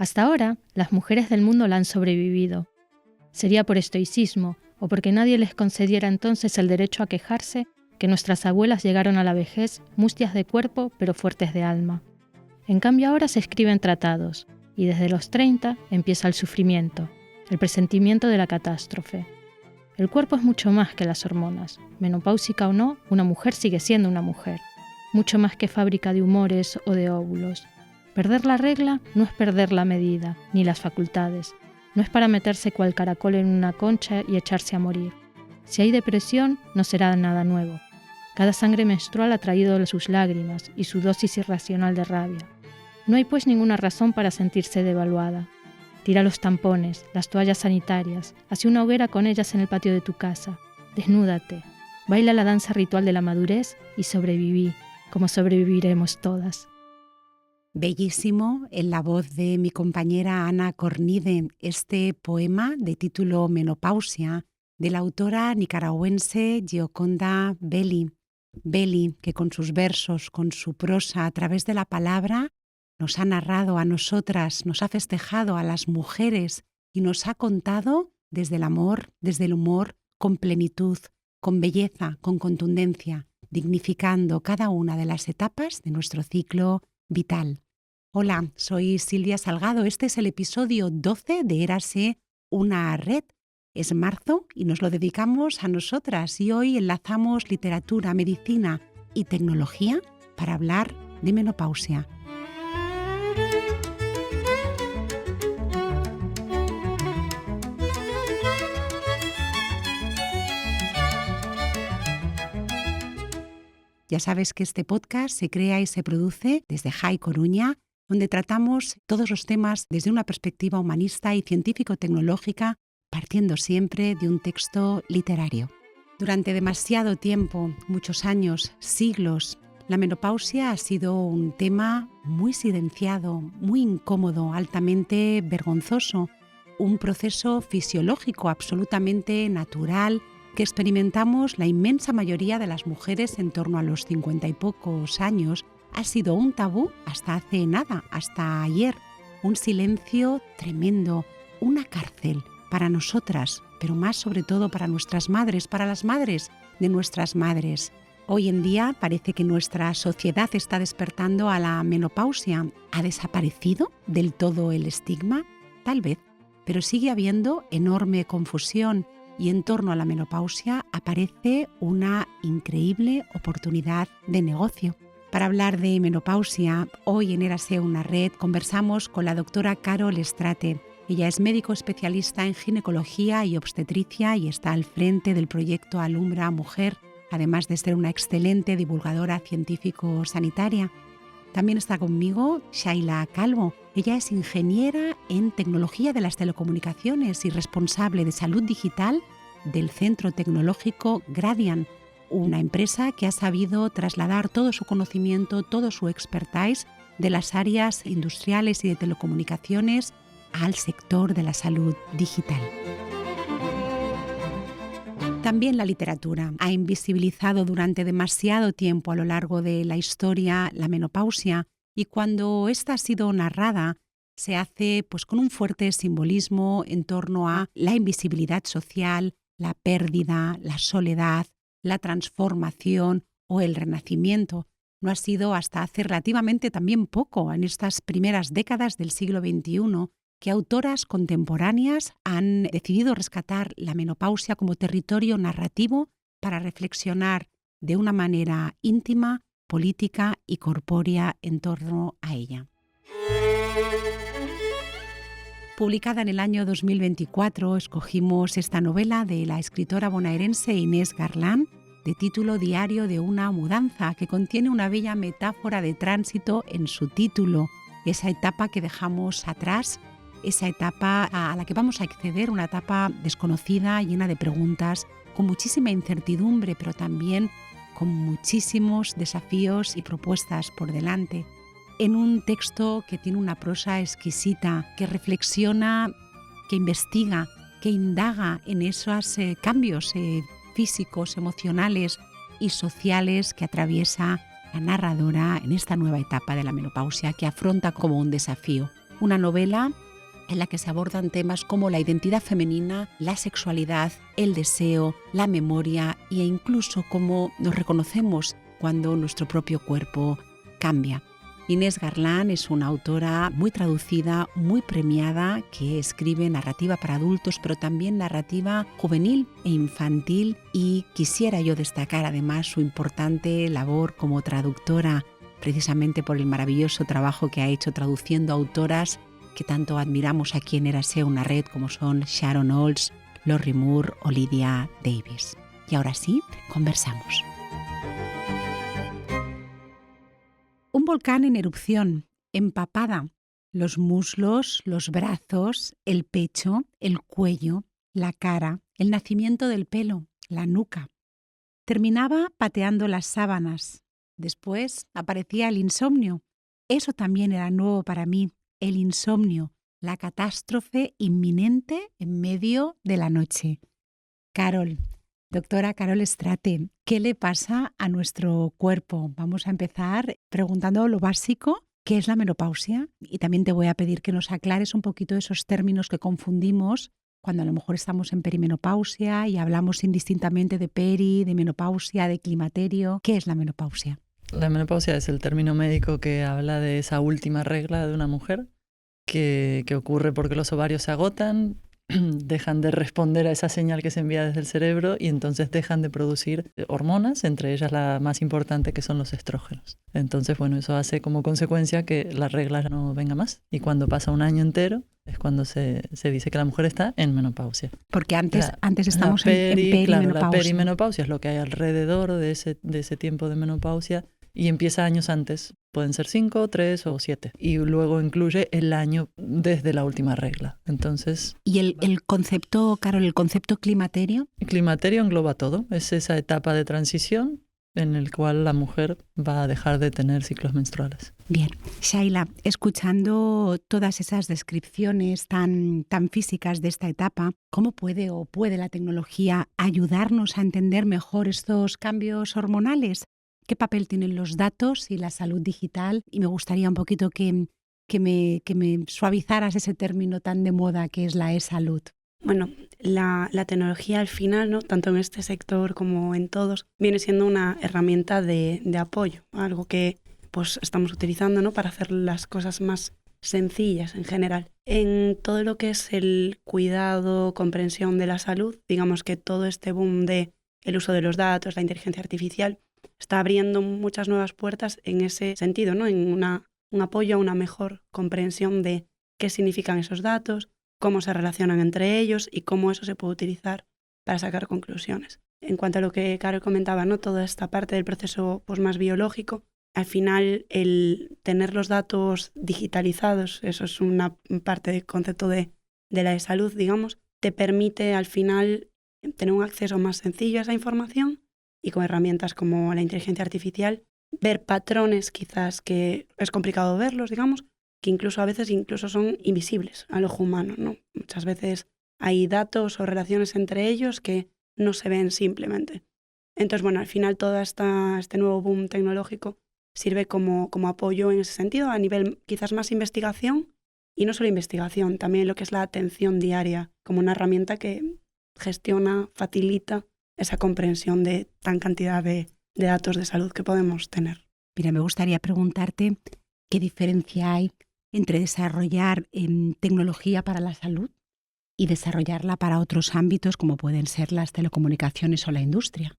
Hasta ahora, las mujeres del mundo la han sobrevivido. Sería por estoicismo o porque nadie les concediera entonces el derecho a quejarse que nuestras abuelas llegaron a la vejez mustias de cuerpo pero fuertes de alma. En cambio ahora se escriben tratados y desde los 30 empieza el sufrimiento, el presentimiento de la catástrofe. El cuerpo es mucho más que las hormonas. Menopáusica o no, una mujer sigue siendo una mujer. Mucho más que fábrica de humores o de óvulos. Perder la regla no es perder la medida, ni las facultades. No es para meterse cual caracol en una concha y echarse a morir. Si hay depresión, no será nada nuevo. Cada sangre menstrual ha traído sus lágrimas y su dosis irracional de rabia. No hay pues ninguna razón para sentirse devaluada. Tira los tampones, las toallas sanitarias, haz una hoguera con ellas en el patio de tu casa. Desnúdate, baila la danza ritual de la madurez y sobreviví, como sobreviviremos todas. Bellísimo en la voz de mi compañera Ana Cornide, este poema de título Menopausia, de la autora nicaragüense Gioconda Belli. Belli, que con sus versos, con su prosa, a través de la palabra, nos ha narrado a nosotras, nos ha festejado a las mujeres y nos ha contado desde el amor, desde el humor, con plenitud, con belleza, con contundencia, dignificando cada una de las etapas de nuestro ciclo vital. Hola, soy Silvia Salgado. Este es el episodio 12 de Érase una red. Es marzo y nos lo dedicamos a nosotras y hoy enlazamos literatura, medicina y tecnología para hablar de menopausia. Ya sabes que este podcast se crea y se produce desde JAI Coruña, donde tratamos todos los temas desde una perspectiva humanista y científico-tecnológica, partiendo siempre de un texto literario. Durante demasiado tiempo, muchos años, siglos, la menopausia ha sido un tema muy silenciado, muy incómodo, altamente vergonzoso, un proceso fisiológico absolutamente natural que experimentamos la inmensa mayoría de las mujeres en torno a los 50 y pocos años. Ha sido un tabú hasta hace nada, hasta ayer. Un silencio tremendo, una cárcel para nosotras, pero más sobre todo para nuestras madres, para las madres de nuestras madres. Hoy en día parece que nuestra sociedad está despertando a la menopausia. ¿Ha desaparecido del todo el estigma? Tal vez, pero sigue habiendo enorme confusión y en torno a la menopausia aparece una increíble oportunidad de negocio. Para hablar de menopausia, hoy en Érase una red conversamos con la doctora Carol Estrate. Ella es médico especialista en ginecología y obstetricia y está al frente del proyecto Alumbra Mujer, además de ser una excelente divulgadora científico-sanitaria. También está conmigo Shaila Calvo. Ella es ingeniera en tecnología de las telecomunicaciones y responsable de salud digital del Centro Tecnológico Gradian, una empresa que ha sabido trasladar todo su conocimiento, todo su expertise de las áreas industriales y de telecomunicaciones al sector de la salud digital. También la literatura ha invisibilizado durante demasiado tiempo a lo largo de la historia la menopausia y cuando esta ha sido narrada se hace con un fuerte simbolismo en torno a la invisibilidad social, la pérdida, la soledad, la transformación o el renacimiento. No ha sido hasta hace relativamente también poco, en estas primeras décadas del siglo XXI, que autoras contemporáneas han decidido rescatar la menopausia como territorio narrativo para reflexionar de una manera íntima, política y corpórea en torno a ella. Publicada en el año 2024, escogimos esta novela de la escritora bonaerense Inés Garlán, de título Diario de una mudanza, que contiene una bella metáfora de tránsito en su título, esa etapa que dejamos atrás, esa etapa a la que vamos a acceder, una etapa desconocida, llena de preguntas, con muchísima incertidumbre, pero también con muchísimos desafíos y propuestas por delante. En un texto que tiene una prosa exquisita, que reflexiona, que investiga, que indaga en esos cambios físicos, emocionales y sociales que atraviesa la narradora en esta nueva etapa de la menopausia que afronta como un desafío. una novela en la que se abordan temas como la identidad femenina, la sexualidad, el deseo, la memoria e incluso cómo nos reconocemos cuando nuestro propio cuerpo cambia. Inés Garlán es una autora muy traducida, muy premiada, que escribe narrativa para adultos, pero también narrativa juvenil e infantil, y quisiera yo destacar además su importante labor como traductora, precisamente por el maravilloso trabajo que ha hecho traduciendo autoras que tanto admiramos aquí en Érase una red, como son Sharon Olds, Lori Moore o Lydia Davis. Y ahora sí, conversamos. Un volcán en erupción, empapada, los muslos, los brazos, el pecho, el cuello, la cara, el nacimiento del pelo, la nuca. Terminaba pateando las sábanas. Después aparecía el insomnio. Eso también era nuevo para mí, el insomnio, la catástrofe inminente en medio de la noche. Carol, doctora Carol Estrate, ¿qué le pasa a nuestro cuerpo? Vamos a empezar preguntando lo básico, ¿qué es la menopausia? Y también te voy a pedir que nos aclares un poquito esos términos que confundimos cuando a lo mejor estamos en perimenopausia y hablamos indistintamente de de menopausia, de climaterio. ¿Qué es la menopausia? La menopausia es el término médico que habla de esa última regla de una mujer que ocurre porque los ovarios se agotan, dejan de responder a esa señal que se envía desde el cerebro y entonces dejan de producir hormonas, entre ellas la más importante que son los estrógenos. Entonces, bueno, eso hace como consecuencia que la regla ya no venga más. Y cuando pasa un año entero es cuando se dice que la mujer está en menopausia. Porque antes estamos en perimenopausia. Claro, la perimenopausia es lo que hay alrededor de ese tiempo de menopausia y empieza años antes. Pueden ser 5, 3 o 7. Y luego incluye el año desde la última regla. Entonces, ¿y el concepto, Carol, el concepto climaterio? El climaterio engloba todo. Es esa etapa de transición en el cual la mujer va a dejar de tener ciclos menstruales. Bien. Shaila, escuchando todas esas descripciones tan físicas de esta etapa, ¿cómo puede la tecnología ayudarnos a entender mejor estos cambios hormonales? ¿Qué papel tienen los datos y la salud digital? Y me gustaría un poquito que me suavizaras ese término tan de moda que es la e-salud. Bueno, la tecnología al final, ¿no?, tanto en este sector como en todos, viene siendo una herramienta de apoyo, algo que pues estamos utilizando, ¿no?, para hacer las cosas más sencillas en general. En todo lo que es el cuidado, comprensión de la salud, digamos que todo este boom de el uso de los datos, la inteligencia artificial, está abriendo muchas nuevas puertas en ese sentido, ¿no?, en un apoyo a una mejor comprensión de qué significan esos datos, cómo se relacionan entre ellos y cómo eso se puede utilizar para sacar conclusiones. En cuanto a lo que Carol comentaba, ¿no?, toda esta parte del proceso pues, más biológico, al final el tener los datos digitalizados, eso es una parte del concepto de la salud, digamos, te permite al final tener un acceso más sencillo a esa información y con herramientas como la inteligencia artificial, ver patrones quizás que es complicado verlos, digamos, que a veces son invisibles al ojo humano, ¿no? Muchas veces hay datos o relaciones entre ellos que no se ven simplemente. Entonces, bueno, al final todo este nuevo boom tecnológico sirve como apoyo en ese sentido, a nivel quizás más investigación, y no solo investigación, también lo que es la atención diaria, como una herramienta que gestiona, facilita esa comprensión de tan cantidad de datos de salud que podemos tener. Mira, me gustaría preguntarte qué diferencia hay entre desarrollar tecnología para la salud y desarrollarla para otros ámbitos como pueden ser las telecomunicaciones o la industria.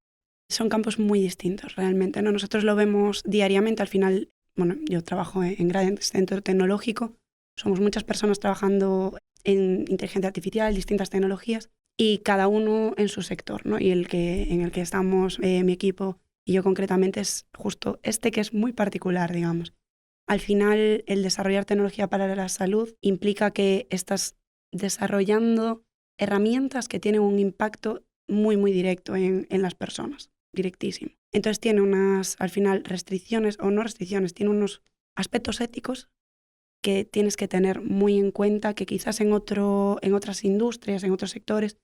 Son campos muy distintos realmente, ¿no? Nosotros lo vemos diariamente. Al final, bueno, yo trabajo en gran centro tecnológico, somos muchas personas trabajando en inteligencia artificial, distintas tecnologías, y cada uno en su sector, ¿no? Y en el que estamos, mi equipo y yo concretamente, es justo que es muy particular, digamos. Al final, el desarrollar tecnología para la salud implica que estás desarrollando herramientas que tienen un impacto muy, muy directo en las personas, directísimo. Entonces tiene unas, al final, restricciones o no restricciones, tiene unos aspectos éticos que tienes que tener muy en cuenta, que quizás en otras industrias, en otros sectores,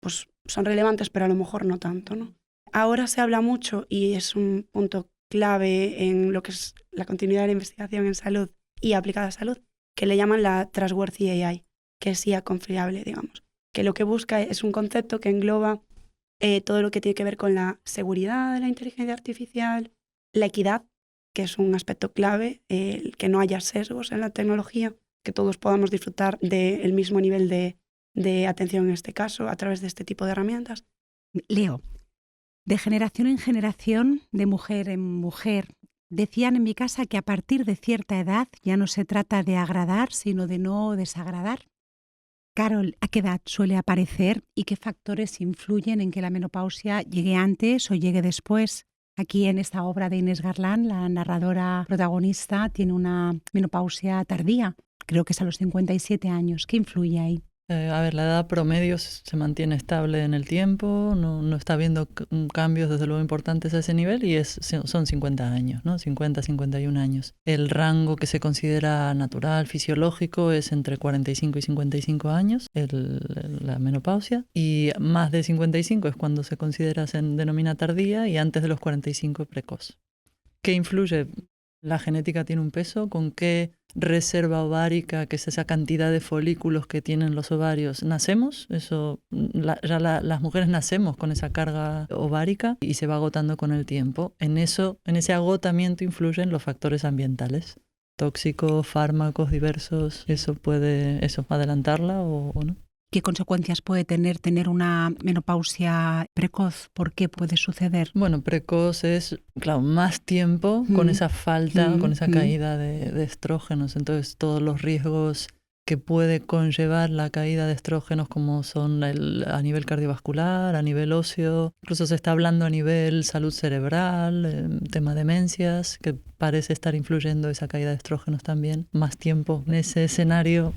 pues son relevantes, pero a lo mejor no tanto, ¿no? Ahora se habla mucho, y es un punto clave en lo que es la continuidad de la investigación en salud y aplicada a salud, que le llaman la Trustworthy AI, que es IA confiable, digamos. Que lo que busca es un concepto que engloba todo lo que tiene que ver con la seguridad de la inteligencia artificial, la equidad, que es un aspecto clave, que no haya sesgos en la tecnología, que todos podamos disfrutar del mismo nivel de atención en este caso a través de este tipo de herramientas. Leo, de generación en generación, de mujer en mujer, decían en mi casa que a partir de cierta edad ya no se trata de agradar, sino de no desagradar. Carol, ¿a qué edad suele aparecer y qué factores influyen en que la menopausia llegue antes o llegue después? Aquí en esta obra de Inés Garland, la narradora protagonista tiene una menopausia tardía, creo que es a los 57 años. ¿Qué influye ahí? A ver, la edad promedio se mantiene estable en el tiempo, no está habiendo cambios desde luego importantes a ese nivel y son 50 años, ¿no? 50, 51 años. El rango que se considera natural, fisiológico, es entre 45 y 55 años, la menopausia, y más de 55 es cuando se denomina tardía y antes de los 45 precoz. ¿Qué influye? La genética tiene un peso. ¿Con qué reserva ovárica, que es esa cantidad de folículos que tienen los ovarios, nacemos? Las mujeres nacemos con esa carga ovárica y se va agotando con el tiempo. En ese agotamiento influyen los factores ambientales, tóxicos, fármacos diversos. Eso puede adelantarla o no. ¿Qué consecuencias puede tener una menopausia precoz? ¿Por qué puede suceder? Bueno, precoz es, claro, más tiempo con esa falta, con esa caída de estrógenos. Entonces, todos los riesgos que puede conllevar la caída de estrógenos, como son a nivel cardiovascular, a nivel óseo, incluso se está hablando a nivel salud cerebral, tema demencias, que parece estar influyendo esa caída de estrógenos también. Más tiempo en ese escenario,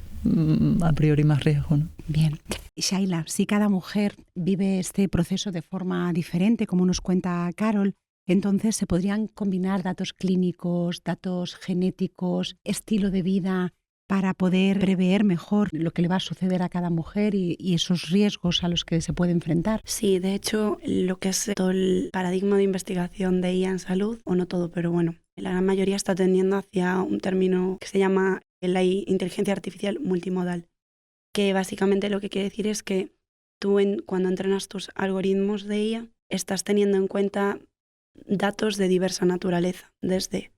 a priori más riesgo, ¿no? Bien. Shaila, si cada mujer vive este proceso de forma diferente, como nos cuenta Carol, entonces se podrían combinar datos clínicos, datos genéticos, estilo de vida, para poder prever mejor lo que le va a suceder a cada mujer y esos riesgos a los que se puede enfrentar. Sí, de hecho, lo que es todo el paradigma de investigación de IA en salud, o no todo, pero bueno, la gran mayoría está tendiendo hacia un término que se llama la inteligencia artificial multimodal, que básicamente lo que quiere decir es que tú cuando entrenas tus algoritmos de IA estás teniendo en cuenta datos de diversa naturaleza, desde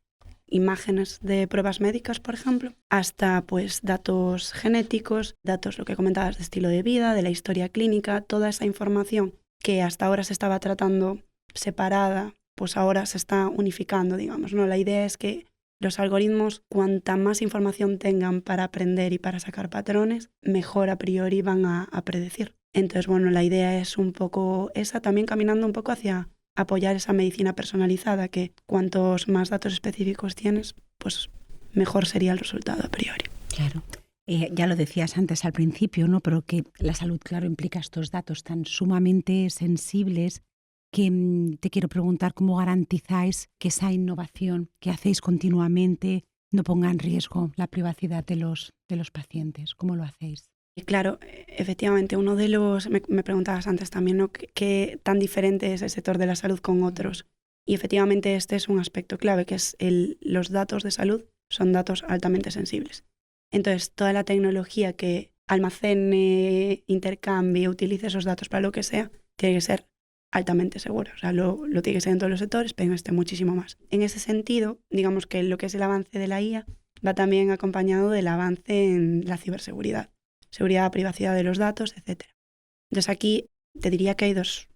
imágenes de pruebas médicas, por ejemplo, hasta pues datos genéticos, datos, lo que comentabas, de estilo de vida, de la historia clínica, toda esa información que hasta ahora se estaba tratando separada, pues ahora se está unificando, digamos, ¿no? La idea es que los algoritmos, cuanta más información tengan para aprender y para sacar patrones, mejor a priori van a predecir. Entonces, bueno, la idea es un poco esa, también caminando un poco hacia apoyar esa medicina personalizada, que cuantos más datos específicos tienes, pues mejor sería el resultado a priori. Claro. Ya lo decías antes al principio, ¿no? Pero que la salud, claro, implica estos datos tan sumamente sensibles que te quiero preguntar cómo garantizáis que esa innovación que hacéis continuamente no ponga en riesgo la privacidad de los pacientes. ¿Cómo lo hacéis? Y claro, efectivamente, uno de los, me preguntabas antes también, ¿no? ¿Qué tan diferente es el sector de la salud con otros? Y efectivamente este es un aspecto clave, que es los datos de salud son datos altamente sensibles. Entonces, toda la tecnología que almacene, intercambie, utilice esos datos para lo que sea, tiene que ser altamente segura. O sea, lo tiene que ser en todos los sectores, pero en este muchísimo más. En ese sentido, digamos que lo que es el avance de la IA va también acompañado del avance en la ciberseguridad. Seguridad, privacidad de los datos, etc. Entonces aquí te diría que hay dos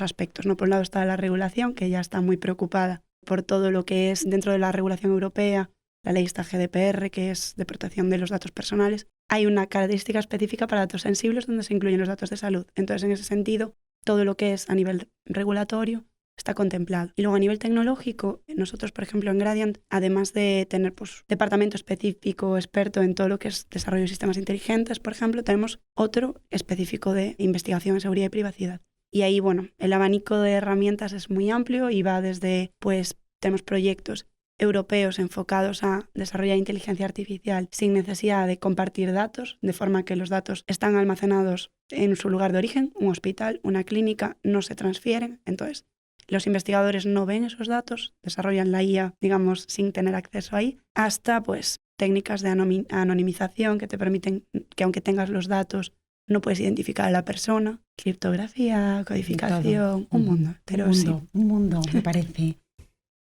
aspectos, ¿no? Por un lado está la regulación, que ya está muy preocupada por todo lo que es dentro de la regulación europea, la ley está GDPR, que es de protección de los datos personales. Hay una característica específica para datos sensibles donde se incluyen los datos de salud. Entonces, en ese sentido, todo lo que es a nivel regulatorio está contemplado. Y luego a nivel tecnológico, nosotros, por ejemplo, en Gradient, además de tener pues departamento específico, experto en todo lo que es desarrollo de sistemas inteligentes, por ejemplo, tenemos otro específico de investigación en seguridad y privacidad. Y ahí, bueno, el abanico de herramientas es muy amplio y va desde, pues, tenemos proyectos europeos enfocados a desarrollar inteligencia artificial sin necesidad de compartir datos, de forma que los datos están almacenados en su lugar de origen, un hospital, una clínica, no se transfieren. Entonces, los investigadores no ven esos datos, desarrollan la IA, digamos, sin tener acceso ahí, hasta pues técnicas de anonimización que te permiten que aunque tengas los datos, no puedes identificar a la persona. Criptografía, codificación, un mundo. Pero un mundo, me parece.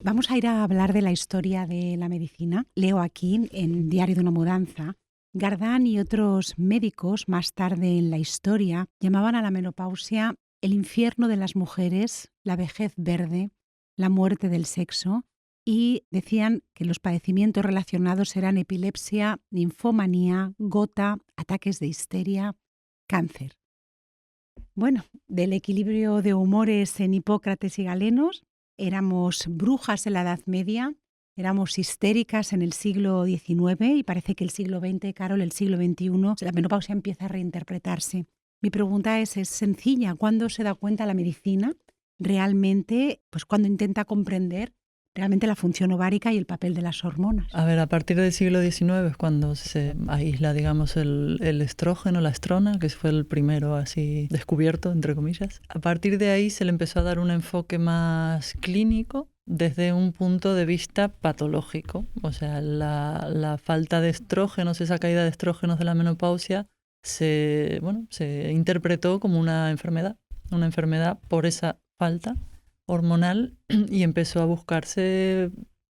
Vamos a ir a hablar de la historia de la medicina. Leo aquí en Diario de una mudanza. Gardán y otros médicos más tarde en la historia llamaban a la menopausia el infierno de las mujeres, la vejez verde, la muerte del sexo, y decían que los padecimientos relacionados eran epilepsia, ninfomanía, gota, ataques de histeria, cáncer. Bueno, del equilibrio de humores en Hipócrates y Galenos, éramos brujas en la Edad Media, éramos histéricas en el siglo XIX y parece que el siglo XX, Carol, el siglo XXI, la menopausia empieza a reinterpretarse. Mi pregunta es sencilla. ¿Cuándo se da cuenta la medicina realmente, pues cuando intenta comprender realmente la función ovárica y el papel de las hormonas? A ver, a partir del siglo XIX es cuando se aísla, digamos, el estrógeno, la estrona, que fue el primero así descubierto, entre comillas. A partir de ahí se le empezó a dar un enfoque más clínico desde un punto de vista patológico. O sea, la falta de estrógenos, esa caída de estrógenos de la menopausia, se interpretó como una enfermedad por esa falta hormonal y empezó a buscarse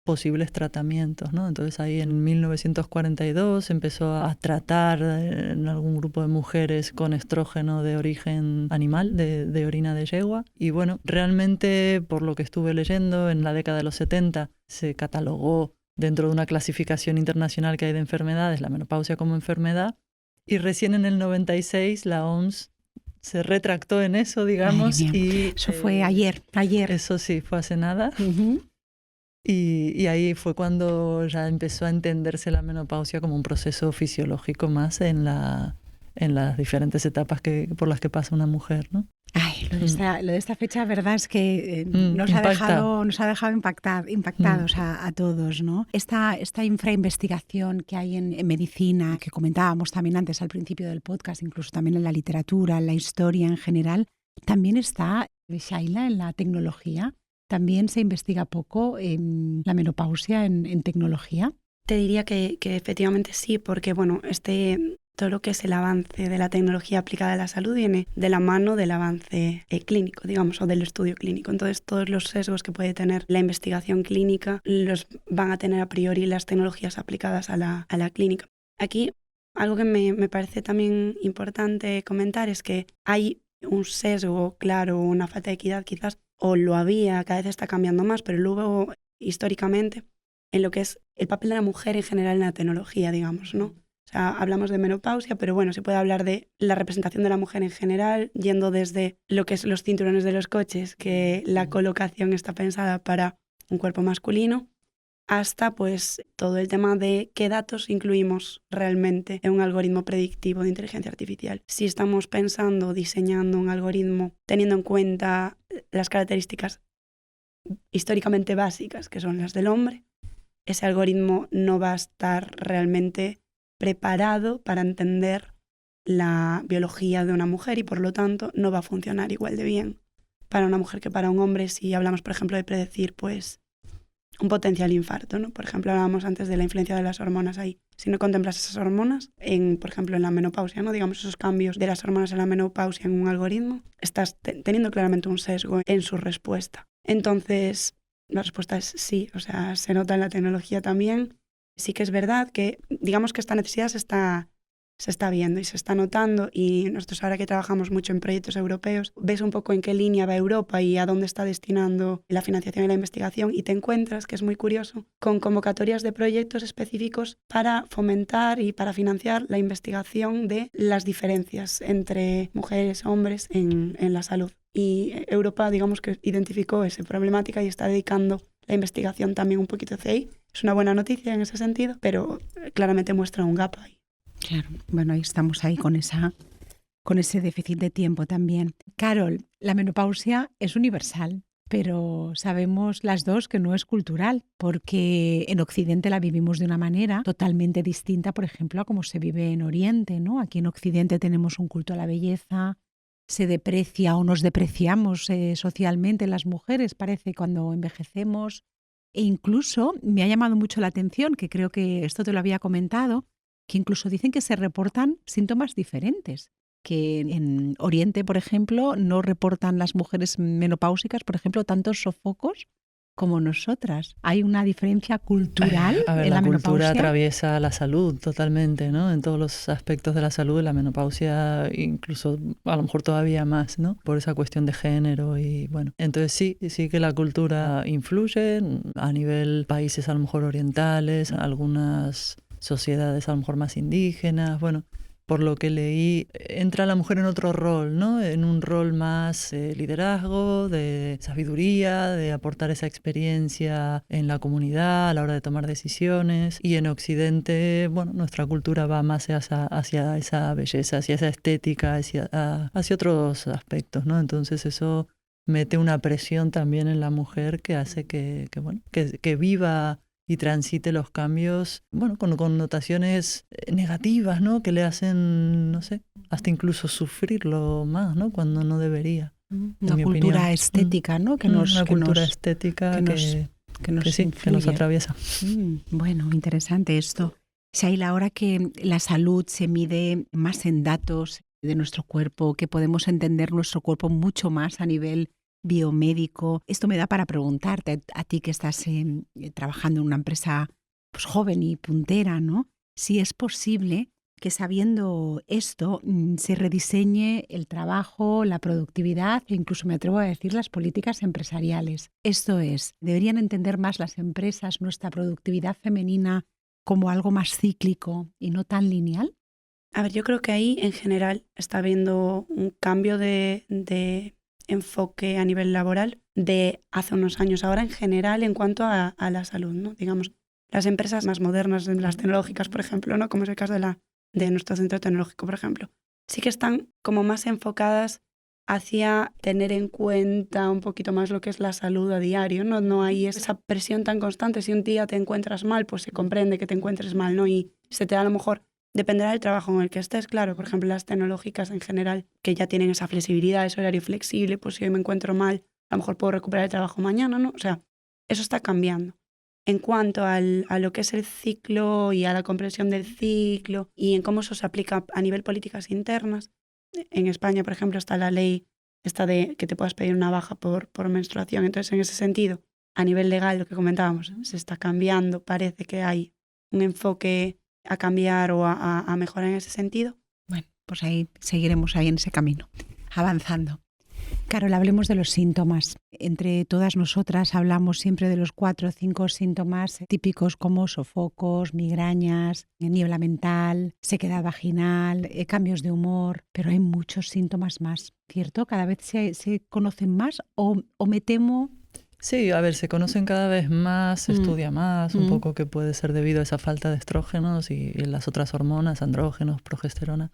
posibles tratamientos, ¿no? Entonces ahí en 1942 empezó a tratar en algún grupo de mujeres con estrógeno de origen animal, de orina de yegua. Y bueno, realmente por lo que estuve leyendo, en la década de los 70 se catalogó dentro de una clasificación internacional que hay de enfermedades, la menopausia como enfermedad, y recién en el 96 la OMS se retractó en eso, digamos. Y eso fue ayer. Eso sí, fue hace nada. Uh-huh. Y ahí fue cuando ya empezó a entenderse la menopausia como un proceso fisiológico más en las diferentes etapas por las que pasa una mujer, ¿no? Ay, lo de esta fecha, verdad es que nos ha dejado impactados a todos, ¿no? Esta infrainvestigación que hay en medicina, que comentábamos también antes al principio del podcast, incluso también en la literatura, en la historia en general, también está, Shaila, en la tecnología. También se investiga poco la menopausia en tecnología. Te diría que efectivamente sí, porque bueno, todo lo que es el avance de la tecnología aplicada a la salud viene de la mano del avance clínico, digamos, o del estudio clínico. Entonces, todos los sesgos que puede tener la investigación clínica los van a tener a priori las tecnologías aplicadas a la clínica. Aquí, algo que me parece también importante comentar es que hay un sesgo, claro, una falta de equidad quizás, o lo había, cada vez está cambiando más, pero luego, históricamente, en lo que es el papel de la mujer en general en la tecnología, digamos, ¿no? O sea, hablamos de menopausia, pero bueno, se puede hablar de la representación de la mujer en general, yendo desde lo que es los cinturones de los coches, que la colocación está pensada para un cuerpo masculino, hasta pues todo el tema de qué datos incluimos realmente en un algoritmo predictivo de inteligencia artificial. Si estamos pensando, diseñando un algoritmo teniendo en cuenta las características históricamente básicas, que son las del hombre, ese algoritmo no va a estar realmente preparado para entender la biología de una mujer y por lo tanto no va a funcionar igual de bien para una mujer que para un hombre. Si hablamos, por ejemplo, de predecir pues un potencial infarto, ¿no? Por ejemplo, hablábamos antes de la influencia de las hormonas ahí. Si no contemplas esas hormonas, por ejemplo, en la menopausia, ¿no? Digamos, esos cambios de las hormonas en la menopausia en un algoritmo, estás teniendo claramente un sesgo en su respuesta. Entonces, la respuesta es sí, o sea, se nota en la tecnología también. Sí que es verdad que, digamos que esta necesidad se está viendo y se está notando, y nosotros ahora que trabajamos mucho en proyectos europeos, ves un poco en qué línea va Europa y a dónde está destinando la financiación y la investigación, y te encuentras, que es muy curioso, con convocatorias de proyectos específicos para fomentar y para financiar la investigación de las diferencias entre mujeres y hombres en la salud. Y Europa, digamos que identificó esa problemática y está dedicando la investigación también un poquito hacia ahí. Es una buena noticia en ese sentido, pero claramente muestra un gap ahí. Claro, bueno, ahí estamos ahí con ese déficit de tiempo también. Carol, la menopausia es universal, pero sabemos las dos que no es cultural, porque en Occidente la vivimos de una manera totalmente distinta, por ejemplo, a cómo se vive en Oriente, ¿no? Aquí en Occidente tenemos un culto a la belleza, se deprecia o nos depreciamos socialmente las mujeres, parece, cuando envejecemos. E incluso me ha llamado mucho la atención, que creo que esto te lo había comentado, que incluso dicen que se reportan síntomas diferentes. Que en Oriente, por ejemplo, no reportan las mujeres menopáusicas, por ejemplo, tantos sofocos como nosotras. Hay una diferencia cultural A ver, en la la cultura menopausia. atraviesa la salud totalmente, ¿no? En todos los aspectos de la salud, la menopausia incluso a lo mejor todavía más, ¿no? Por esa cuestión de género y bueno. Entonces sí que la cultura influye a nivel países a lo mejor orientales, algunas sociedades a lo mejor más indígenas, bueno. Por lo que leí, entra la mujer en otro rol, ¿no? En un rol más de liderazgo, de sabiduría, de aportar esa experiencia en la comunidad a la hora de tomar decisiones. Y en Occidente, bueno, nuestra cultura va más hacia esa belleza, hacia esa estética, hacia otros aspectos, ¿no? Entonces eso mete una presión también en la mujer que hace que viva y transite los cambios, bueno, con connotaciones negativas, ¿no? Que le hacen, no sé, hasta incluso sufrirlo más, ¿no? Cuando no debería. Una cultura estética, ¿no? Una cultura estética que nos atraviesa. Bueno, interesante esto. Shaila, ahora que la salud se mide más en datos de nuestro cuerpo, que podemos entender nuestro cuerpo mucho más a nivel biomédico, esto me da para preguntarte a ti que estás trabajando en una empresa pues, joven y puntera, ¿no? Si es posible que sabiendo esto se rediseñe el trabajo, la productividad e incluso me atrevo a decir las políticas empresariales. Esto es, deberían entender más las empresas nuestra productividad femenina como algo más cíclico y no tan lineal. A ver, yo creo que ahí en general está habiendo un cambio de enfoque a nivel laboral de hace unos años ahora en general en cuanto a la salud, ¿no? Digamos, las empresas más modernas, las tecnológicas, por ejemplo, ¿no? Como es el caso de nuestro centro tecnológico, por ejemplo, sí que están como más enfocadas hacia tener en cuenta un poquito más lo que es la salud a diario, ¿no? No hay esa presión tan constante. Si un día te encuentras mal, pues se comprende que te encuentres mal, ¿no? Y se te da a lo mejor, dependerá del trabajo en el que estés, claro. Por ejemplo, las tecnológicas en general, que ya tienen esa flexibilidad, ese horario flexible, pues si hoy me encuentro mal, a lo mejor puedo recuperar el trabajo mañana, ¿no? O sea, eso está cambiando. En cuanto a lo que es el ciclo y a la comprensión del ciclo y en cómo eso se aplica a nivel políticas internas, en España, por ejemplo, está la ley esta de que te puedas pedir una baja por menstruación. Entonces, en ese sentido, a nivel legal, lo que comentábamos, se está cambiando. Parece que hay un enfoque a cambiar o a mejorar en ese sentido. Bueno, pues ahí seguiremos ahí en ese camino, avanzando. Carol, hablemos de los síntomas. Entre todas nosotras hablamos siempre de los 4 o 5 síntomas típicos como sofocos, migrañas, niebla mental, sequedad vaginal, cambios de humor, pero hay muchos síntomas más, ¿cierto? Cada vez se conocen más o me temo... Sí, a ver, se conocen cada vez más, se estudia más, un poco que puede ser debido a esa falta de estrógenos y las otras hormonas, andrógenos, progesterona.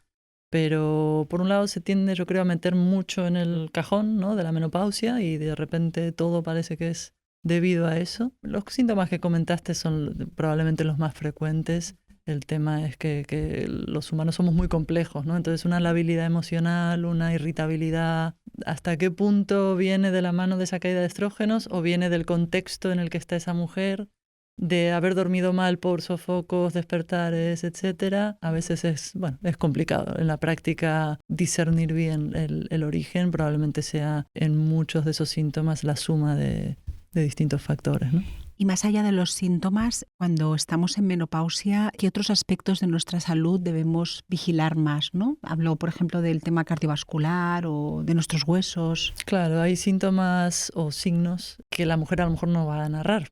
Pero por un lado se tiende, yo creo, a meter mucho en el cajón, ¿no? De la menopausia y de repente todo parece que es debido a eso. Los síntomas que comentaste son probablemente los más frecuentes. El tema es que los humanos somos muy complejos, ¿no? Entonces una labilidad emocional, una irritabilidad, ¿hasta qué punto viene de la mano de esa caída de estrógenos o viene del contexto en el que está esa mujer? De haber dormido mal por sofocos, despertares, etcétera, a veces es complicado. En la práctica discernir bien el origen probablemente sea en muchos de esos síntomas la suma de distintos factores, ¿no? Y más allá de los síntomas, cuando estamos en menopausia, ¿qué otros aspectos de nuestra salud debemos vigilar más, ¿no? Hablo, por ejemplo, del tema cardiovascular o de nuestros huesos. Claro, hay síntomas o signos que la mujer a lo mejor no va a narrar.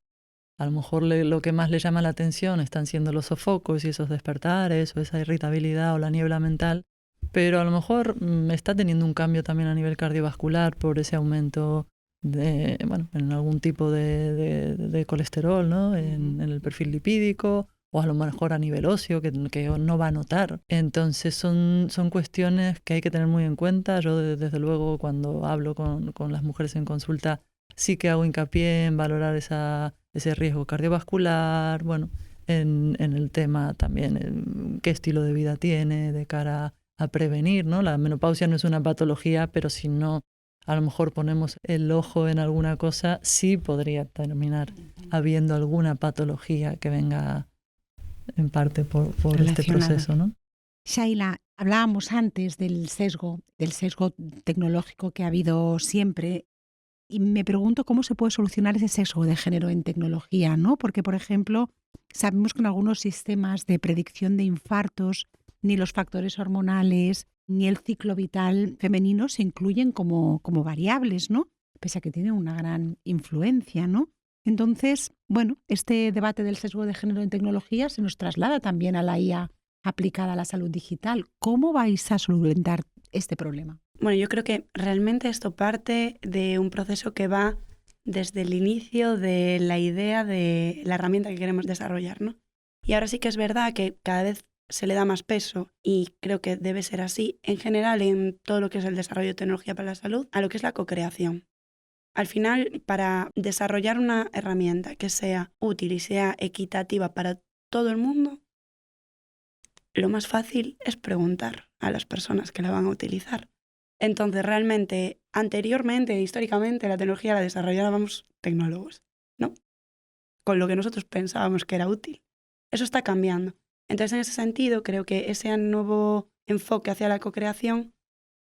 A lo mejor lo que más le llama la atención están siendo los sofocos y esos despertares o esa irritabilidad o la niebla mental, pero a lo mejor está teniendo un cambio también a nivel cardiovascular por ese aumento en algún tipo de colesterol, ¿no? En el perfil lipídico o a lo mejor a nivel óseo que no va a notar. Entonces son cuestiones que hay que tener muy en cuenta. Yo desde luego cuando hablo con las mujeres en consulta sí que hago hincapié en valorar ese riesgo cardiovascular, en el tema también, qué estilo de vida tiene de cara a prevenir, ¿no? La menopausia no es una patología, pero si no a lo mejor ponemos el ojo en alguna cosa, sí podría terminar habiendo alguna patología que venga en parte por este proceso, ¿no? Shaila, hablábamos antes del sesgo tecnológico que ha habido siempre. Y me pregunto cómo se puede solucionar ese sesgo de género en tecnología, ¿no? Porque, por ejemplo, sabemos que en algunos sistemas de predicción de infartos ni los factores hormonales ni el ciclo vital femenino se incluyen como variables, ¿no? Pese a que tienen una gran influencia, ¿no? Entonces, bueno, este debate del sesgo de género en tecnología se nos traslada también a la IA aplicada a la salud digital. ¿Cómo vais a solventar este problema? Bueno, yo creo que realmente esto parte de un proceso que va desde el inicio de la idea de la herramienta que queremos desarrollar, ¿no? Y ahora sí que es verdad que cada vez se le da más peso, y creo que debe ser así, en general en todo lo que es el desarrollo de tecnología para la salud, a lo que es la co-creación. Al final, para desarrollar una herramienta que sea útil y sea equitativa para todo el mundo, lo más fácil es preguntar a las personas que la van a utilizar. Entonces, realmente, anteriormente, históricamente, la tecnología la desarrollábamos tecnólogos, ¿no? Con lo que nosotros pensábamos que era útil. Eso está cambiando. Entonces, en ese sentido, creo que ese nuevo enfoque hacia la co-creación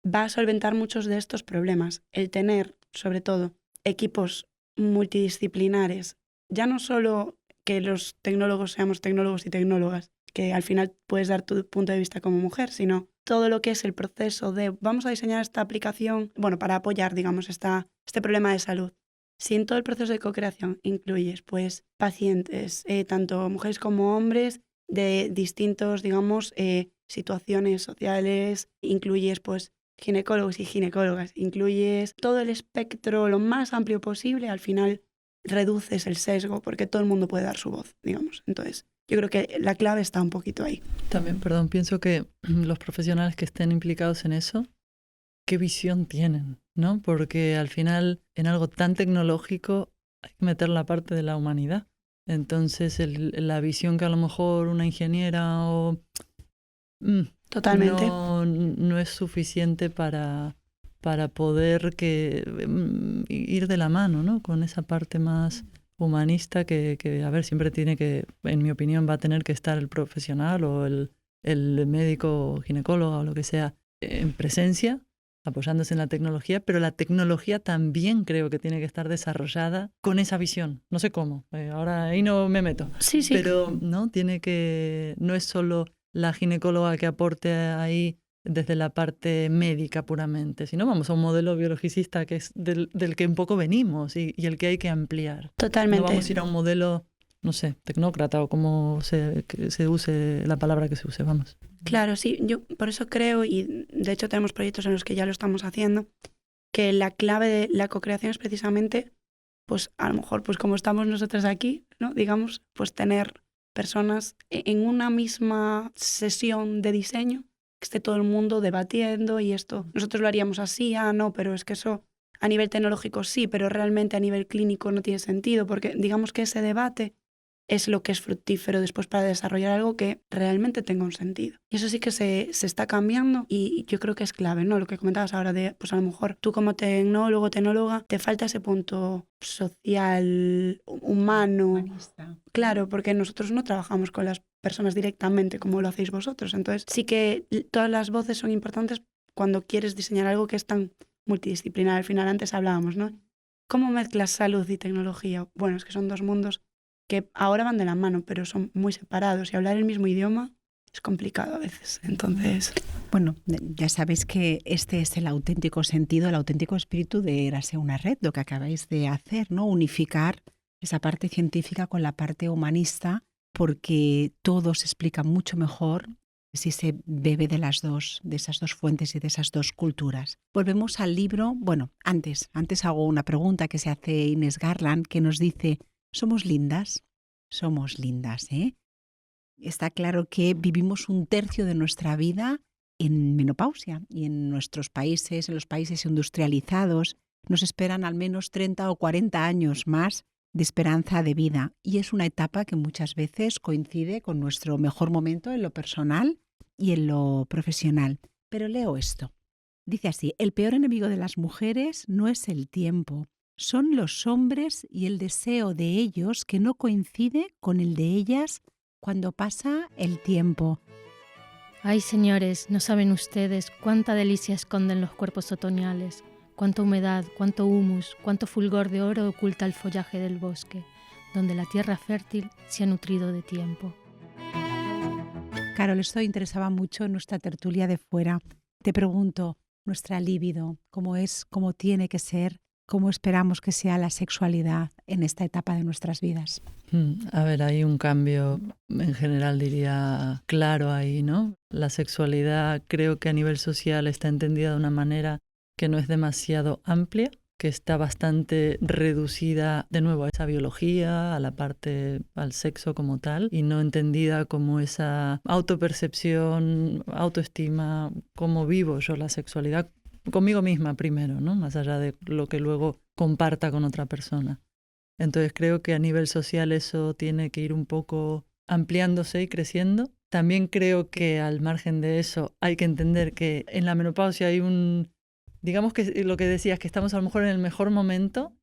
va a solventar muchos de estos problemas. El tener, sobre todo, equipos multidisciplinares, ya no solo que los tecnólogos seamos tecnólogos y tecnólogas, que al final puedes dar tu punto de vista como mujer, sino todo lo que es el proceso de vamos a diseñar esta aplicación, bueno, para apoyar, digamos, este problema de salud. Si en todo el proceso de co-creación incluyes, pues, pacientes, tanto mujeres como hombres, de distintos, digamos, situaciones sociales, incluyes, pues, ginecólogos y ginecólogas, incluyes todo el espectro lo más amplio posible, al final reduces el sesgo porque todo el mundo puede dar su voz, digamos. Entonces, yo creo que la clave está un poquito ahí. También, perdón, pienso que los profesionales que estén implicados en eso, ¿qué visión tienen? ¿No? Porque al final, en algo tan tecnológico, hay que meter la parte de la humanidad. Entonces, la visión que a lo mejor una ingeniera o... Totalmente. No es suficiente para poder ir de la mano, ¿no? Con esa parte más humanista que, a ver, siempre tiene que, en mi opinión, va a tener que estar el profesional o el médico ginecólogo o lo que sea en presencia, apoyándose en la tecnología, pero la tecnología también creo que tiene que estar desarrollada con esa visión. No sé cómo, ahora ahí no me meto. Sí. Pero no es solo la ginecóloga que aporte ahí desde la parte médica puramente, sino vamos a un modelo biologicista que es del que un poco venimos y el que hay que ampliar. Totalmente. No vamos a ir a un modelo, no sé, tecnócrata o como se use la palabra que se use, vamos. Claro, sí, yo por eso creo, y de hecho tenemos proyectos en los que ya lo estamos haciendo, que la clave de la co-creación es precisamente, pues a lo mejor, pues como estamos nosotros aquí, ¿no? Digamos, pues tener personas en una misma sesión de diseño, que esté todo el mundo debatiendo y esto, nosotros lo haríamos así, no, pero es que eso a nivel tecnológico sí, pero realmente a nivel clínico no tiene sentido, porque digamos que ese debate es lo que es fructífero después para desarrollar algo que realmente tenga un sentido. Y eso sí que se está cambiando y yo creo que es clave, ¿no? Lo que comentabas ahora de, pues a lo mejor tú como tecnólogo, tecnóloga, te falta ese punto social, humano. Humanista. Claro, porque nosotros no trabajamos con las personas directamente como lo hacéis vosotros. Entonces sí que todas las voces son importantes cuando quieres diseñar algo que es tan multidisciplinar. Al final antes hablábamos, ¿no? ¿Cómo mezclas salud y tecnología? Bueno, es que son dos mundos que ahora van de la mano, pero son muy separados y hablar el mismo idioma es complicado a veces. Entonces, bueno, ya sabéis que este es el auténtico sentido, el auténtico espíritu de Érase una red, lo que acabáis de hacer, ¿no? Unificar esa parte científica con la parte humanista, porque todo se explica mucho mejor si se bebe de esas dos fuentes y de esas dos culturas. Volvemos al libro. Bueno, antes hago una pregunta que se hace Inés Garland, que nos dice: ¿somos lindas? Somos lindas, ¿eh? Está claro que vivimos un tercio de nuestra vida en menopausia y en nuestros países, en los países industrializados, nos esperan al menos 30 o 40 años más de esperanza de vida, y es una etapa que muchas veces coincide con nuestro mejor momento en lo personal y en lo profesional. Pero leo esto: Dice así, el peor enemigo de las mujeres no es el tiempo, son los hombres y el deseo de ellos que no coincide con el de ellas cuando pasa el tiempo. Ay, señores, no saben ustedes cuánta delicia esconden los cuerpos otoñales, cuánta humedad, cuánto humus, cuánto fulgor de oro oculta el follaje del bosque, donde la tierra fértil se ha nutrido de tiempo. Carol, esto interesaba mucho en nuestra tertulia de fuera. Te pregunto, nuestra libido, ¿cómo es, cómo tiene que ser, cómo esperamos que sea la sexualidad en esta etapa de nuestras vidas? A ver, hay un cambio, en general diría, claro ahí, ¿no? La sexualidad creo que a nivel social está entendida de una manera que no es demasiado amplia, que está bastante reducida de nuevo a esa biología, a la parte, al sexo como tal, y no entendida como esa autopercepción, autoestima, cómo vivo yo la sexualidad conmigo misma primero, ¿no? Más allá de lo que luego comparta con otra persona. Entonces creo que a nivel social eso tiene que ir un poco ampliándose y creciendo. También creo que al margen de eso hay que entender que en la menopausia hay digamos que lo que decías, que estamos a lo mejor en el mejor momento,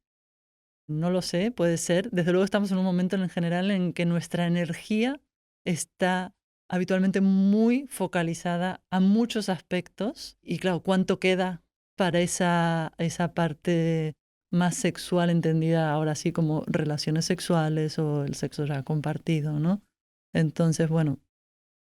no lo sé, puede ser. Desde luego estamos en un momento en general en que nuestra energía está habitualmente muy focalizada a muchos aspectos. Y claro, ¿cuánto queda para esa parte más sexual entendida ahora sí como relaciones sexuales o el sexo ya compartido, ¿no? Entonces, bueno,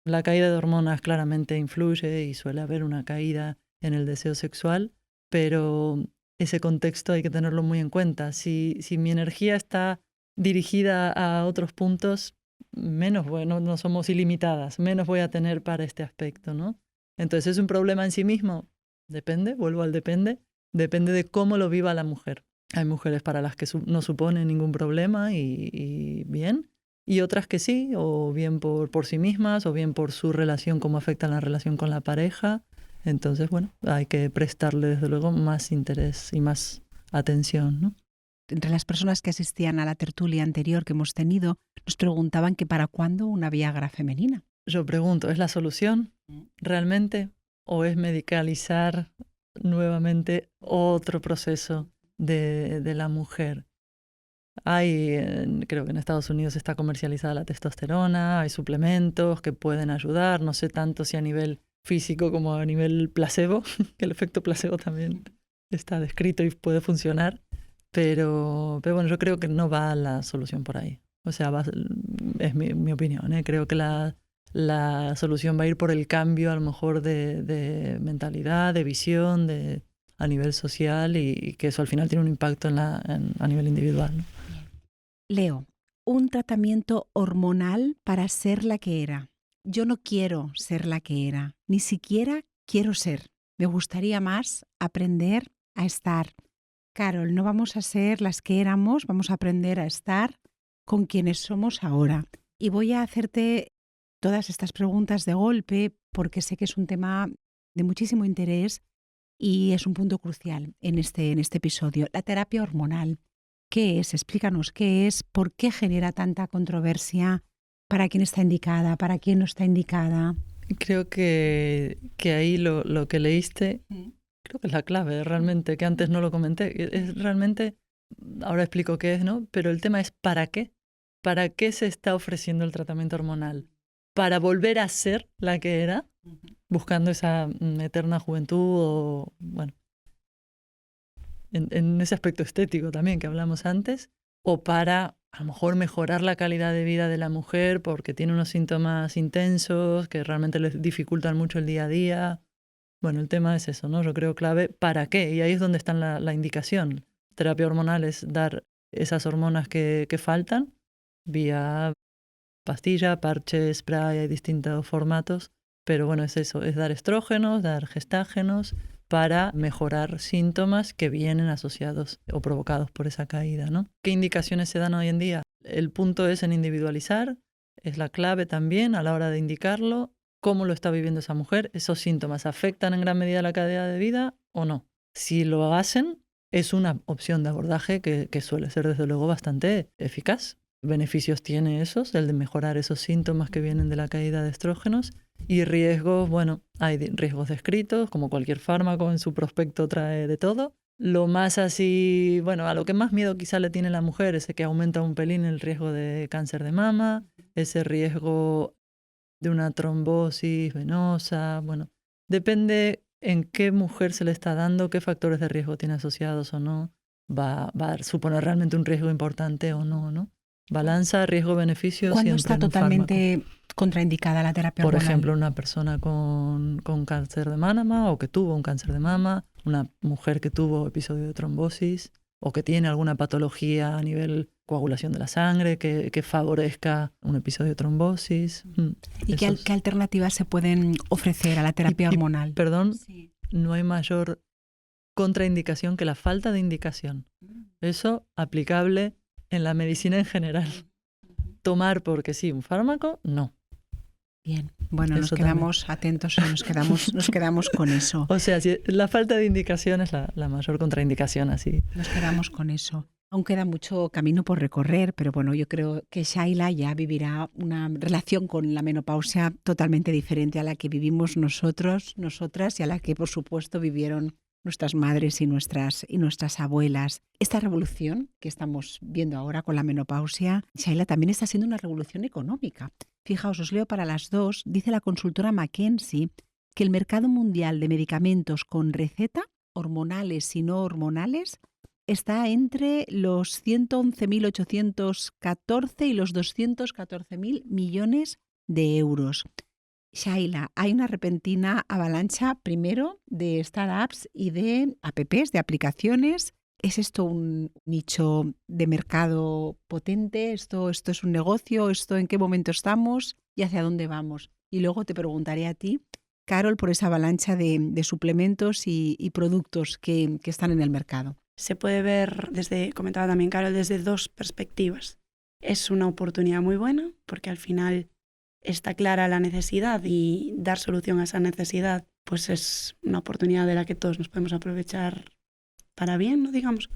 la caída de hormonas claramente influye y suele haber una caída en el deseo sexual, pero ese contexto hay que tenerlo muy en cuenta. Si mi energía está dirigida a otros puntos, menos, bueno, no somos ilimitadas, menos voy a tener para este aspecto, ¿no? Entonces, ¿es un problema en sí mismo? Depende, vuelvo al depende de cómo lo viva la mujer. Hay mujeres para las que no supone ningún problema y bien, y otras que sí, o bien por sí mismas, o bien por su relación, cómo afecta la relación con la pareja. Entonces, bueno, hay que prestarle desde luego más interés y más atención, ¿no? Entre las personas que asistían a la tertulia anterior que hemos tenido, nos preguntaban que para cuándo una Viagra femenina. Yo pregunto, ¿es la solución realmente? ¿O es medicalizar nuevamente otro proceso de la mujer? Creo que en Estados Unidos está comercializada la testosterona, hay suplementos que pueden ayudar, no sé tanto si a nivel físico como a nivel placebo, que el efecto placebo también está descrito y puede funcionar, pero bueno, yo creo que no va la solución por ahí. O sea, es mi opinión, ¿eh? Creo que la solución va a ir por el cambio a lo mejor de mentalidad, de visión, a nivel social y que eso al final tiene un impacto a nivel individual, ¿no? Leo, un tratamiento hormonal para ser la que era. Yo no quiero ser la que era, ni siquiera quiero ser. Me gustaría más aprender a estar. Carol, no vamos a ser las que éramos, vamos a aprender a estar con quienes somos ahora. Y voy a hacerte todas estas preguntas de golpe porque sé que es un tema de muchísimo interés y es un punto crucial en este episodio. La terapia hormonal. ¿Qué es? Explícanos qué es, por qué genera tanta controversia, para quién está indicada, para quién no está indicada. Creo que ahí lo que leíste, creo que es la clave realmente, que antes no lo comenté. Es realmente, ahora explico qué es, ¿no? Pero el tema es ¿para qué? ¿Para qué se está ofreciendo el tratamiento hormonal? ¿Para volver a ser la que era? Buscando esa eterna juventud o, bueno, en ese aspecto estético también que hablamos antes, o para a lo mejor mejorar la calidad de vida de la mujer porque tiene unos síntomas intensos que realmente les dificultan mucho el día a día. Bueno, el tema es eso, ¿no? Yo creo clave, ¿para qué? Y ahí es donde está la indicación. Terapia hormonal es dar esas hormonas que faltan vía pastilla, parche, spray, hay distintos formatos, pero bueno, es eso, es dar estrógenos, dar gestágenos para mejorar síntomas que vienen asociados o provocados por esa caída, ¿no? ¿Qué indicaciones se dan hoy en día? El punto es en individualizar, es la clave también a la hora de indicarlo, cómo lo está viviendo esa mujer, esos síntomas afectan en gran medida la calidad de vida o no. Si lo hacen, es una opción de abordaje que suele ser desde luego bastante eficaz. beneficios tiene esos, el de mejorar esos síntomas que vienen de la caída de estrógenos. Y riesgos, bueno, hay riesgos descritos, como cualquier fármaco en su prospecto trae de todo. Lo más así, bueno, a lo que más miedo quizá le tiene la mujer es que aumenta un pelín el riesgo de cáncer de mama, ese riesgo de una trombosis venosa, bueno, depende en qué mujer se le está dando, qué factores de riesgo tiene asociados o no, va a suponer realmente un riesgo importante o no, ¿no? Balanza riesgo-beneficio ¿Cuándo siempre está en un fármaco. totalmente contraindicada la terapia Por hormonal? ejemplo, una persona con cáncer de mama o que tuvo un cáncer de mama, una mujer que tuvo episodio de trombosis o que tiene alguna patología a nivel coagulación de la sangre que favorezca un episodio de trombosis. ¿Y qué alternativas se pueden ofrecer a la terapia hormonal? Perdón, no hay mayor contraindicación que la falta de indicación. Eso aplicable en la medicina en general. Tomar porque sí un fármaco, no. Bien, bueno, Eso nos quedamos atentos y nos quedamos con eso. O sea, si la falta de indicación es la mayor contraindicación, así. Nos quedamos con eso. Aún queda mucho camino por recorrer, pero bueno, yo creo que Shaila ya vivirá una relación con la menopausia totalmente diferente a la que vivimos nosotros, nosotras, y a la que, por supuesto, vivieron nuestras madres y nuestras abuelas. Esta revolución que estamos viendo ahora con la menopausia, Shaila, también está siendo una revolución económica. Fijaos, os leo para las dos, dice la consultora McKinsey que el mercado mundial de medicamentos con receta, hormonales y no hormonales, está entre los 111.814 y los 214.000 millones de euros. Shaila, hay una repentina avalancha primero de startups y de apps, de aplicaciones. ¿Es esto un nicho de mercado potente? ¿Esto es un negocio? ¿Esto en qué momento estamos? ¿Y hacia dónde vamos? Y luego te preguntaré a ti, Carol, por esa avalancha de suplementos y productos que están en el mercado. Se puede ver, comentaba también Carol, desde dos perspectivas. Es una oportunidad muy buena porque al final está clara la necesidad y dar solución a esa necesidad pues es una oportunidad de la que todos nos podemos aprovechar para bien, ¿no? Digamos.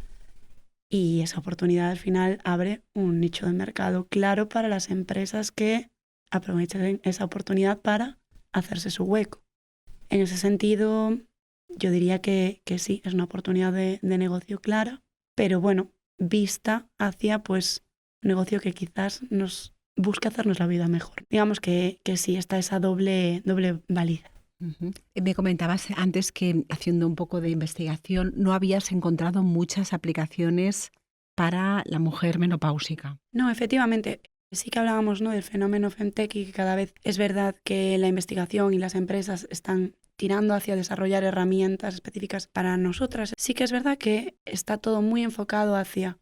Y esa oportunidad al final abre un nicho de mercado claro para las empresas que aprovechen esa oportunidad para hacerse su hueco. En ese sentido, yo diría que sí, es una oportunidad de negocio clara, pero bueno, vista hacia pues un negocio que quizás nos busque hacernos la vida mejor. Digamos que sí, está esa doble validez. Uh-huh. Me comentabas antes que haciendo un poco de investigación no habías encontrado muchas aplicaciones para la mujer menopáusica. No, efectivamente. Sí que hablábamos, ¿no?, del fenómeno Femtech y que cada vez es verdad que la investigación y las empresas están tirando hacia desarrollar herramientas específicas para nosotras. Sí que es verdad que está todo muy enfocado hacia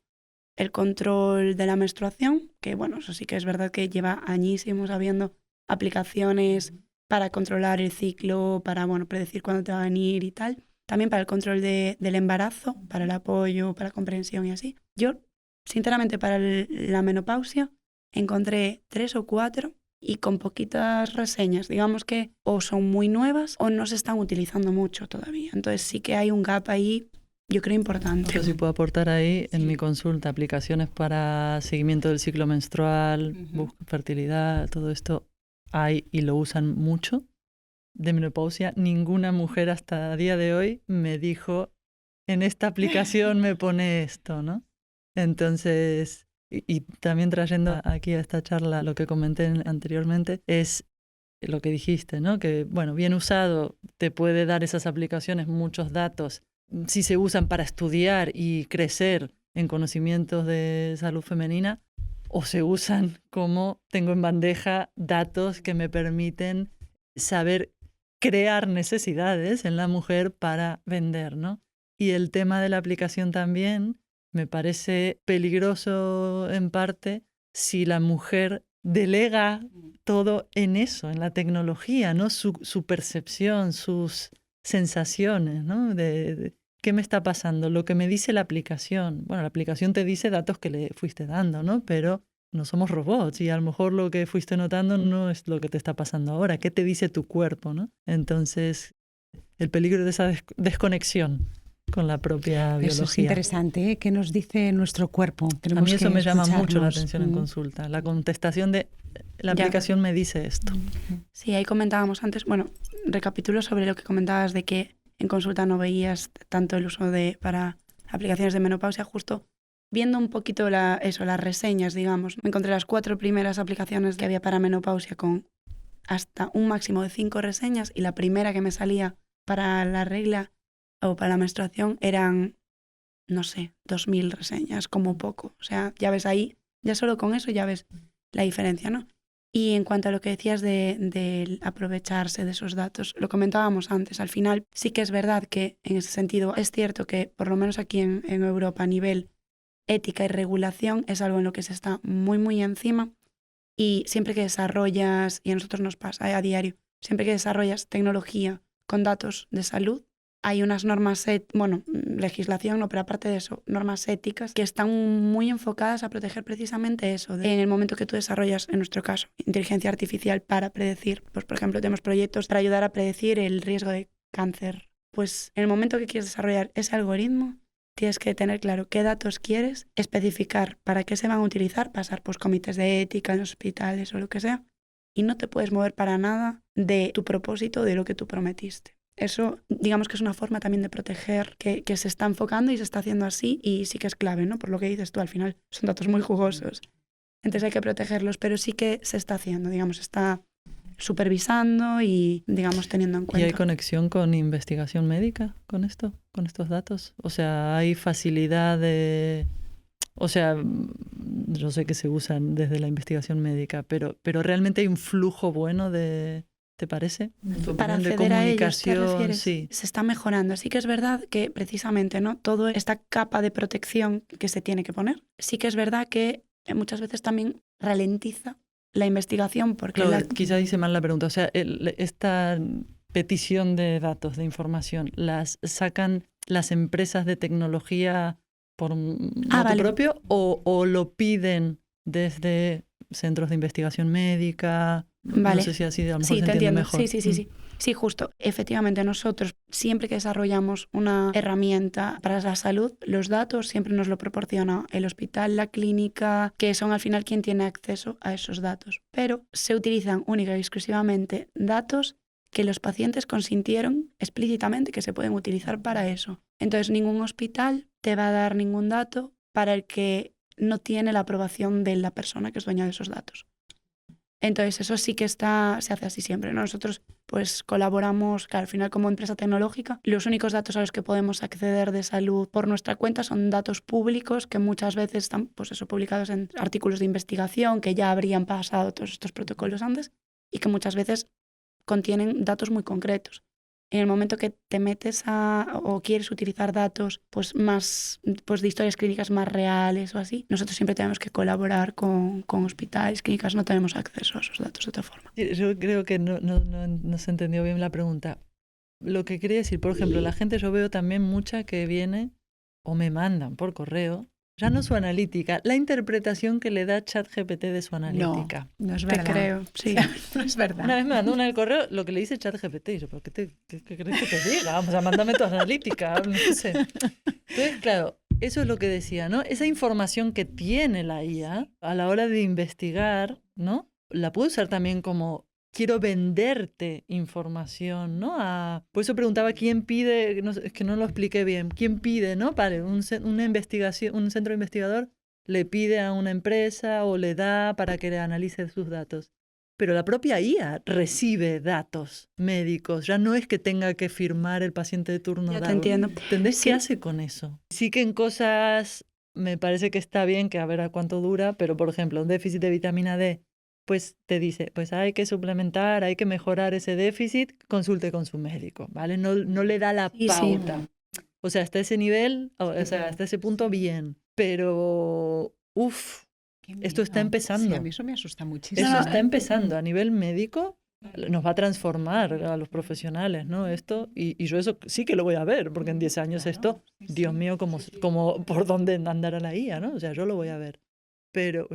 el control de la menstruación, que bueno, eso sí que es verdad que lleva añísimos habiendo aplicaciones para controlar el ciclo, para predecir cuándo te va a venir y tal. También para el control del embarazo, para el apoyo, para la comprensión y así. Yo, sinceramente, para la menopausia encontré 3 o 4 y con poquitas reseñas. Digamos que o son muy nuevas o no se están utilizando mucho todavía. Entonces sí que hay un gap ahí, yo creo, importante. Yo sí puedo aportar ahí en mi consulta aplicaciones para seguimiento del ciclo menstrual, fertilidad, todo esto hay y lo usan mucho. De menopausia, ninguna mujer hasta el día de hoy me dijo, en esta aplicación me pone esto, ¿no? Entonces, y también trayendo aquí a esta charla lo que comenté anteriormente, es lo que dijiste, ¿no? Que, bueno, bien usado te puede dar esas aplicaciones muchos datos si se usan para estudiar y crecer en conocimientos de salud femenina, o se usan como tengo en bandeja datos que me permiten saber crear necesidades en la mujer para vender, ¿no? Y el tema de la aplicación también me parece peligroso en parte si la mujer delega todo en eso, en la tecnología, ¿no? Su percepción, sus sensaciones, ¿no? De qué me está pasando, lo que me dice la aplicación. Bueno, la aplicación te dice datos que le fuiste dando, ¿no? Pero no somos robots y a lo mejor lo que fuiste notando no es lo que te está pasando ahora. ¿Qué te dice tu cuerpo, no? Entonces, el peligro de esa desconexión con la propia biología. Eso es interesante, ¿eh? ¿Qué nos dice nuestro cuerpo? A mí eso me llama mucho la escucharnos. atención en consulta, la contestación de la aplicación me dice esto. Sí, ahí comentábamos antes, bueno, recapitulo sobre lo que comentabas de que en consulta no veías tanto el uso para aplicaciones de menopausia, justo viendo un poquito las reseñas, digamos. Me encontré las 4 primeras aplicaciones que había para menopausia con hasta un máximo de 5 reseñas, y la primera que me salía para la regla o para la menstruación eran, no sé, 2000 reseñas, como poco. O sea, ya ves ahí, ya solo con eso ya ves la diferencia, ¿no? Y en cuanto a lo que decías de aprovecharse de esos datos, lo comentábamos antes, al final sí que es verdad que en ese sentido es cierto que por lo menos aquí en Europa a nivel ética y regulación es algo en lo que se está muy, muy encima, y siempre que desarrollas, y a nosotros nos pasa a diario, siempre que desarrollas tecnología con datos de salud, hay unas normas, legislación, no, pero aparte de eso, normas éticas que están muy enfocadas a proteger precisamente eso. En el momento que tú desarrollas, en nuestro caso, inteligencia artificial para predecir, pues por ejemplo tenemos proyectos para ayudar a predecir el riesgo de cáncer, pues en el momento que quieres desarrollar ese algoritmo, tienes que tener claro qué datos quieres, especificar para qué se van a utilizar, pasar pues comités de ética en los hospitales o lo que sea, y no te puedes mover para nada de tu propósito, de lo que tú prometiste. Eso, digamos que es una forma también de proteger que se está enfocando y se está haciendo así, y sí que es clave, ¿no? Por lo que dices tú, al final son datos muy jugosos. Entonces hay que protegerlos, pero sí que se está haciendo, digamos, está supervisando y, digamos, teniendo en cuenta. ¿Y hay conexión con investigación médica con esto, con estos datos? O sea, ¿hay facilidad de...? O sea, yo sé que se usan desde la investigación médica, pero realmente hay un flujo bueno de... ¿Te parece? Para de acceder a ellos, ¿te comunicación, refieres? sí. Se está mejorando. Sí que es verdad que precisamente, ¿no?, toda esta capa de protección que se tiene que poner, sí que es verdad que muchas veces también ralentiza la investigación porque... Claro, quizá hice mal la pregunta. O sea, esta petición de datos, de información, ¿las sacan las empresas de tecnología por motu propio o lo piden desde centros de investigación médica? Vale. No sé si así a lo mejor sí, se te entiende entiendo. mejor. Sí. Sí, justo. Efectivamente, nosotros siempre que desarrollamos una herramienta para la salud, los datos siempre nos lo proporciona el hospital, la clínica, que son al final quien tiene acceso a esos datos. Pero se utilizan única y exclusivamente datos que los pacientes consintieron explícitamente que se pueden utilizar para eso. Entonces, ningún hospital te va a dar ningún dato para el que no tiene la aprobación de la persona que es dueña de esos datos. Entonces eso sí que se hace así siempre, ¿no? Nosotros pues colaboramos, que al final como empresa tecnológica, los únicos datos a los que podemos acceder de salud por nuestra cuenta son datos públicos que muchas veces están pues eso, publicados en artículos de investigación que ya habrían pasado todos estos protocolos antes y que muchas veces contienen datos muy concretos. En el momento que te metes o quieres utilizar datos pues más pues de historias clínicas más reales o así, nosotros siempre tenemos que colaborar con hospitales, clínicas, no tenemos acceso a esos datos de otra forma. Yo creo que no se entendió bien la pregunta. Lo que quería decir, por ejemplo, la gente, yo veo también mucha que viene o me mandan por correo, ya no su analítica, la interpretación que le da ChatGPT de su analítica. No es verdad. Te creo, sí. No es verdad. Una vez me mandó una en el correo lo que le dice ChatGPT y yo, ¿pero qué crees que te diga? Vamos a mándame tu analítica, no sé. Entonces, claro, eso es lo que decía, ¿no? Esa información que tiene la IA a la hora de investigar, ¿no? La puedo usar también como quiero venderte información, ¿no? Por eso preguntaba quién pide, es que no lo expliqué bien, quién pide, ¿no? Vale, una investigación, un centro investigador le pide a una empresa o le da para que le analice sus datos. Pero la propia IA recibe datos médicos, ya no es que tenga que firmar el paciente de turno. Ya te entiendo. ¿Entendés Sí. qué hace con eso? Sí que en cosas me parece que está bien, que a ver a cuánto dura, pero por ejemplo, un déficit de vitamina D, pues te dice, pues hay que suplementar, hay que mejorar ese déficit, consulte con su médico, ¿vale? No le da la pauta. Sí. O sea, hasta ese nivel, o sea, hasta ese punto bien, pero esto está empezando. Sí, a mí eso me asusta muchísimo. Eso está empezando a nivel médico, nos va a transformar a los profesionales, ¿no? Esto, y yo eso sí que lo voy a ver, porque en 10 años esto, Dios mío, como por dónde andará la IA, ¿no? O sea, yo lo voy a ver. Pero,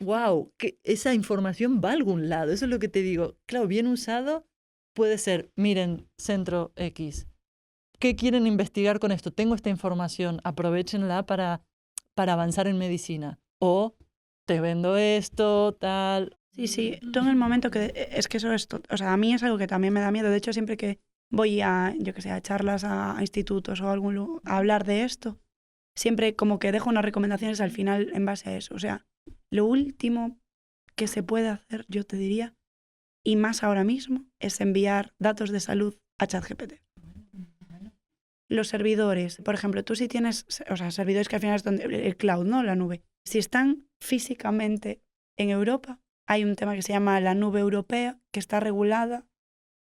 wow, que esa información va a algún lado, eso es lo que te digo. Claro, bien usado, puede ser, miren, Centro X, ¿qué quieren investigar con esto? Tengo esta información, aprovéchenla para avanzar en medicina. O te vendo esto, tal. Sí, tú en el momento que... Es que eso es... O sea, a mí es algo que también me da miedo. De hecho, siempre que voy a, yo que sé, a charlas a institutos o a hablar de esto, siempre como que dejo unas recomendaciones al final en base a eso. O sea, lo último que se puede hacer, yo te diría, y más ahora mismo, es enviar datos de salud a ChatGPT. Los servidores, por ejemplo, tú si tienes, o sea, servidores que al final es donde, el cloud, ¿no? La nube. Si están físicamente en Europa, hay un tema que se llama la nube europea, que está regulada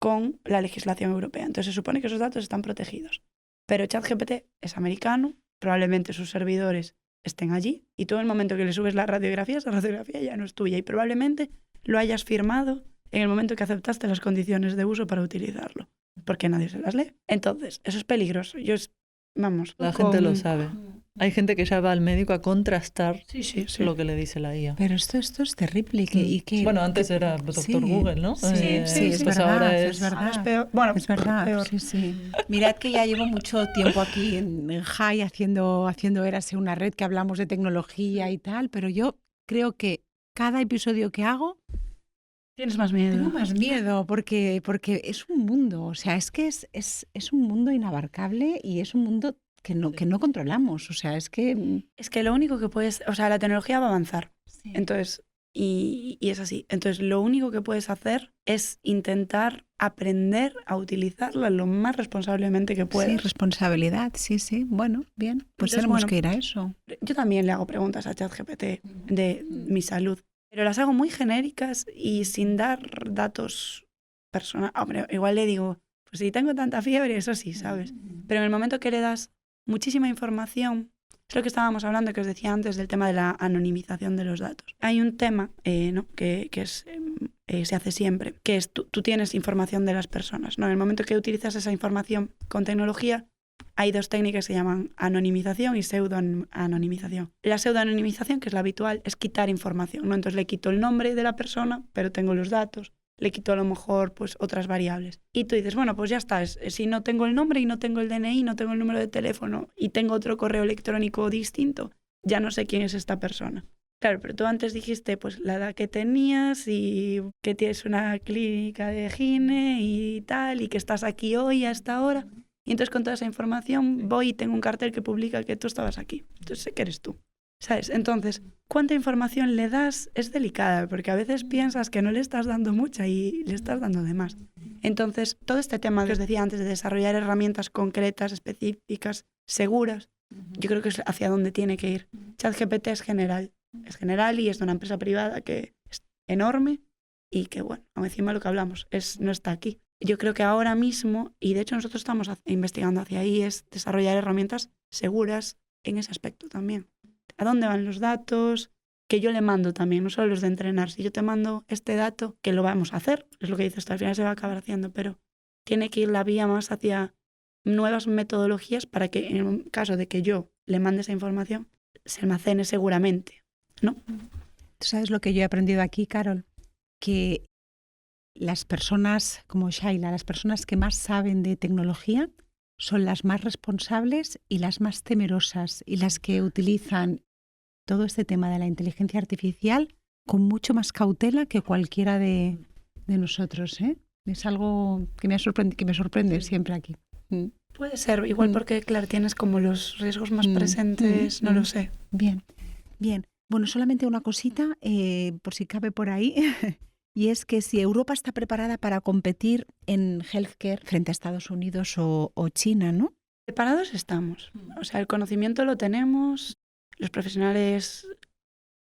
con la legislación europea. Entonces se supone que esos datos están protegidos. Pero ChatGPT es americano, probablemente sus servidores estén allí, y tú en el momento que le subes la radiografía, esa radiografía ya no es tuya, y probablemente lo hayas firmado en el momento que aceptaste las condiciones de uso para utilizarlo, porque nadie se las lee. Entonces, eso es peligroso. La gente lo sabe. Hay gente que ya va al médico a contrastar sí. lo que le dice la IA. Pero esto es terrible. Bueno, antes era Dr. Google, ¿no? Sí, es pues verdad, ahora es verdad. Es peor. Bueno, es verdad, peor. Sí. Mirad que ya llevo mucho tiempo aquí en Jai haciendo Érase una red, que hablamos de tecnología y tal, pero yo creo que cada episodio que hago tienes más miedo. Tengo más miedo porque es un mundo, o sea, es que es un mundo inabarcable y es un mundo que no controlamos, o sea, es que... Es que lo único que puedes... O sea, la tecnología va a avanzar, Sí. Entonces, y es así. Entonces, lo único que puedes hacer es intentar aprender a utilizarla lo más responsablemente que puedas. Sí, responsabilidad, sí. Bueno, bien, pues Entonces, tenemos que ir a eso. Yo también le hago preguntas a ChatGPT de mi salud, pero las hago muy genéricas y sin dar datos personales. Hombre, igual le digo, pues si tengo tanta fiebre, eso sí, ¿sabes? Pero en el momento que le das muchísima información, es lo que estábamos hablando, que os decía antes, del tema de la anonimización de los datos. Hay un tema que se hace siempre, que es tú tienes información de las personas, ¿no? En el momento que utilizas esa información con tecnología, hay dos técnicas que se llaman anonimización y pseudoanonimización. La pseudoanonimización, que es la habitual, es quitar información, ¿no? Entonces le quito el nombre de la persona, pero tengo los datos. Le quito a lo mejor pues otras variables. Y tú dices, bueno, pues ya está, si no tengo el nombre y no tengo el DNI, no tengo el número de teléfono y tengo otro correo electrónico distinto, ya no sé quién es esta persona. Claro, pero tú antes dijiste pues la edad que tenías y que tienes una clínica de gine y tal, y que estás aquí hoy a esta hora. Y entonces con toda esa información voy y tengo un cartel que publica que tú estabas aquí. Entonces sé que eres tú. ¿Sabes? Entonces, ¿cuánta información le das? Es delicada, porque a veces piensas que no le estás dando mucha y le estás dando de más. Entonces, todo este tema que os decía antes de desarrollar herramientas concretas, específicas, seguras, yo creo que es hacia donde tiene que ir. ChatGPT es general y es de una empresa privada que es enorme y que, bueno, encima de lo que hablamos, no está aquí. Yo creo que ahora mismo, y de hecho nosotros estamos investigando hacia ahí, es desarrollar herramientas seguras en ese aspecto también. ¿A dónde van los datos? Que yo le mando también, no solo los de entrenar. Si yo te mando este dato, que lo vamos a hacer, es lo que dices, al final se va a acabar haciendo, pero tiene que ir la vía más hacia nuevas metodologías para que en un caso de que yo le mande esa información, se almacene seguramente, ¿no? ¿Tú sabes lo que yo he aprendido aquí, Carol? Que las personas como Shaila, las personas que más saben de tecnología, son las más responsables y las más temerosas y las que utilizan todo este tema de la inteligencia artificial con mucho más cautela que cualquiera de nosotros, ¿eh? Es algo que me sorprende siempre aquí. Puede ser, igual porque, claro, tienes como los riesgos más presentes, no lo sé. Bien. Bueno, solamente una cosita, por si cabe por ahí, y es que si Europa está preparada para competir en healthcare frente a Estados Unidos o China, ¿no? Preparados estamos. O sea, el conocimiento lo tenemos, los profesionales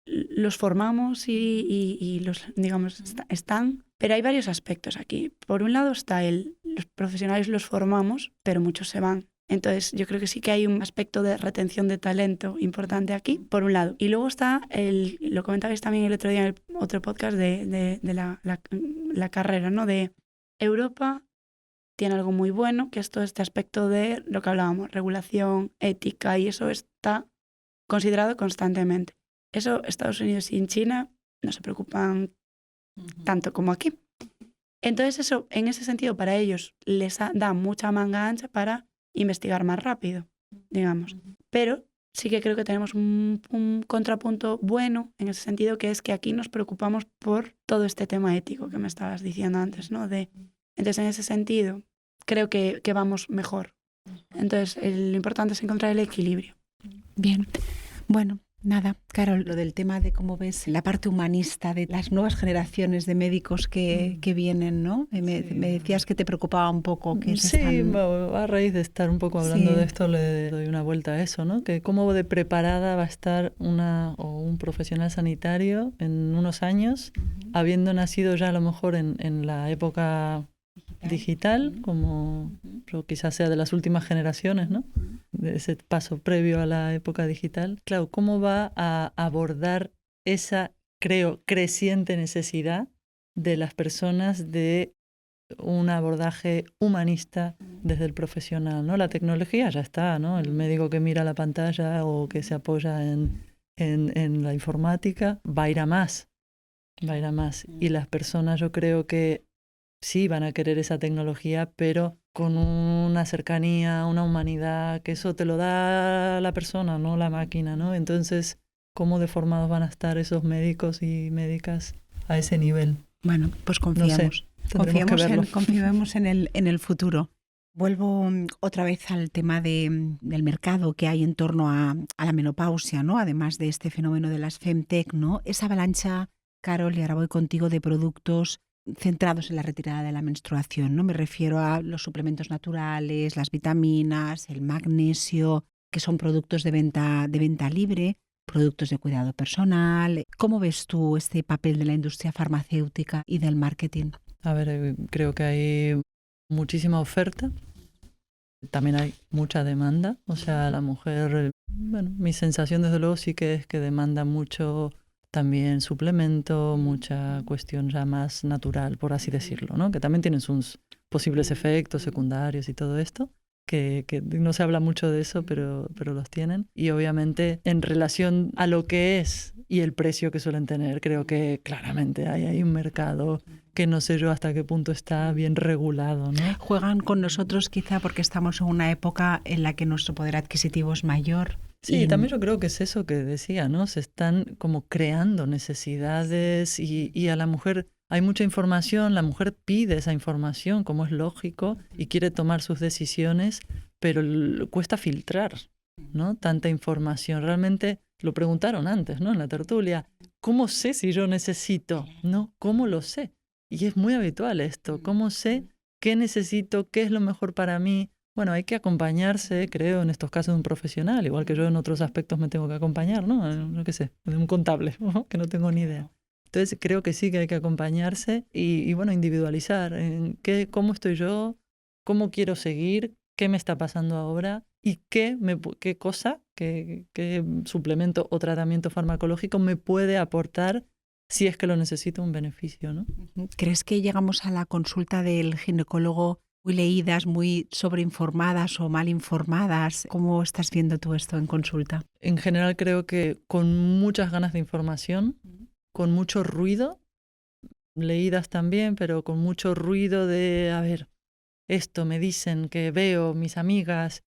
los formamos y los, digamos, están. Pero hay varios aspectos aquí. Por un lado está los profesionales los formamos, pero muchos se van. Entonces, yo creo que sí que hay un aspecto de retención de talento importante aquí, por un lado. Y luego está, lo comentabais también el otro día en el otro podcast de la carrera, ¿no? De Europa tiene algo muy bueno, que es todo este aspecto de lo que hablábamos, regulación, ética, y eso está considerado constantemente. Eso Estados Unidos y China no se preocupan tanto como aquí. Entonces eso, en ese sentido, para ellos les da mucha manga ancha para investigar más rápido, digamos. Pero sí que creo que tenemos un contrapunto bueno en ese sentido, que es que aquí nos preocupamos por todo este tema ético que me estabas diciendo antes, ¿no? Entonces, en ese sentido, creo que vamos mejor. Entonces, lo importante es encontrar el equilibrio. Bien, bueno, nada, Carol, lo del tema de cómo ves la parte humanista de las nuevas generaciones de médicos que vienen, ¿no? Me decías que te preocupaba un poco que Sí, a raíz de estar un poco hablando de esto le doy una vuelta a eso, ¿no? Que cómo de preparada va a estar un profesional sanitario en unos años, habiendo nacido ya a lo mejor en la época digital, como pero quizás sea de las últimas generaciones, ¿no? De ese paso previo a la época digital. Claro, ¿cómo va a abordar esa, creo, creciente necesidad de las personas de un abordaje humanista desde el profesional, ¿no? La tecnología ya está, ¿no? El médico que mira la pantalla o que se apoya en la informática va a ir a más. Y las personas, yo creo que sí van a querer esa tecnología, pero con una cercanía, una humanidad, que eso te lo da la persona, no la máquina, ¿no? Entonces, ¿cómo deformados van a estar esos médicos y médicas a ese nivel? Bueno, pues confiamos. No sé, confiemos en el futuro. Vuelvo otra vez al tema del mercado que hay en torno a la menopausia, ¿no? Además de este fenómeno de las femtech, ¿no? Esa avalancha, Carol, y ahora voy contigo, de productos centrados en la retirada de la menstruación, ¿no? Me refiero a los suplementos naturales, las vitaminas, el magnesio, que son productos de venta libre, productos de cuidado personal. ¿Cómo ves tú este papel de la industria farmacéutica y del marketing? A ver, creo que hay muchísima oferta, también hay mucha demanda. O sea, la mujer, bueno, mi sensación desde luego sí que es que demanda mucho también suplemento, mucha cuestión ya más natural, por así decirlo, ¿no? Que también tienen sus posibles efectos secundarios y todo esto, que no se habla mucho de eso, pero los tienen. Y obviamente en relación a lo que es y el precio que suelen tener, creo que claramente hay un mercado que no sé yo hasta qué punto está bien regulado, ¿no? Juegan con nosotros quizá porque estamos en una época en la que nuestro poder adquisitivo es mayor. Sí, también yo creo que es eso que decía, ¿no? Se están como creando necesidades y a la mujer hay mucha información, la mujer pide esa información, como es lógico, y quiere tomar sus decisiones, pero cuesta filtrar, ¿no? Tanta información. Realmente lo preguntaron antes, ¿no? En la tertulia, ¿cómo sé si yo necesito? ¿No? ¿Cómo lo sé? Y es muy habitual esto, ¿cómo sé qué necesito, qué es lo mejor para mí? Bueno, hay que acompañarse, creo, en estos casos de un profesional, igual que yo en otros aspectos me tengo que acompañar, ¿no? No qué sé, de un contable, ¿no? Que no tengo ni idea. Entonces creo que sí que hay que acompañarse y bueno, individualizar en cómo estoy yo, cómo quiero seguir, qué me está pasando ahora y qué cosa, qué suplemento o tratamiento farmacológico me puede aportar si es que lo necesito un beneficio, ¿no? ¿Crees que llegamos a la consulta del ginecólogo muy leídas, muy sobreinformadas o mal informadas? ¿Cómo estás viendo tú esto en consulta? En general creo que con muchas ganas de información, con mucho ruido, leídas también, pero con mucho ruido de, a ver, esto me dicen que veo, mis amigas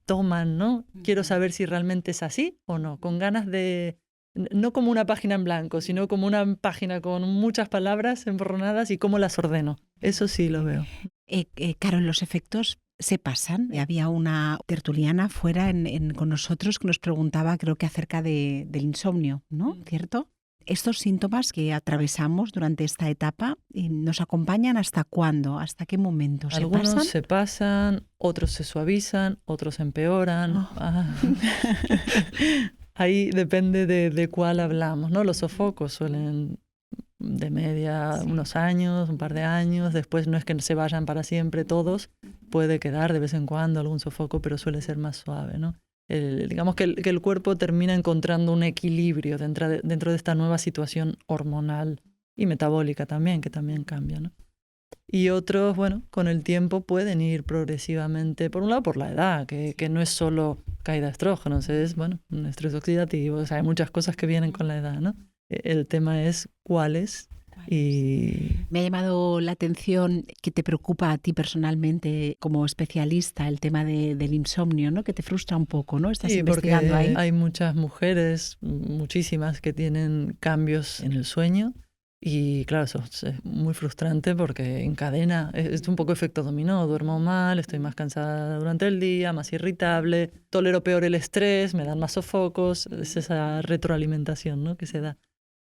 toman, ¿no? Quiero saber si realmente es así o no, con ganas de, no como una página en blanco, sino como una página con muchas palabras emborronadas y cómo las ordeno. Eso sí lo veo. Carol, los efectos se pasan. Había una tertuliana fuera con nosotros que nos preguntaba, creo que acerca del insomnio, ¿no? ¿Cierto? Estos síntomas que atravesamos durante esta etapa nos acompañan ¿hasta cuándo? ¿Hasta qué momento? ¿Se Algunos pasan? se pasan, otros se suavizan, otros empeoran. Oh. Ahí depende de cuál hablamos, ¿no? Los sofocos suelen de media unos años, un par de años, después no es que se vayan para siempre todos, puede quedar de vez en cuando algún sofoco, pero suele ser más suave, ¿no? Digamos que el cuerpo termina encontrando un equilibrio dentro de esta nueva situación hormonal y metabólica también, que también cambia, ¿no? Y otros, bueno, con el tiempo pueden ir progresivamente, por un lado por la edad, que no es solo caída de estrógenos, es, bueno, un estrés oxidativo, o sea, hay muchas cosas que vienen con la edad, ¿no? El tema es cuáles Y me ha llamado la atención que te preocupa a ti personalmente como especialista el tema del insomnio, ¿no? Que te frustra un poco, ¿no? Estás sí, porque investigando ahí. hay muchas mujeres, muchísimas, que tienen cambios en el sueño. Y claro, eso es muy frustrante porque encadena, es un poco efecto dominó, duermo mal, estoy más cansada durante el día, más irritable, tolero peor el estrés, me dan más sofocos, es esa retroalimentación, ¿no?, que se da.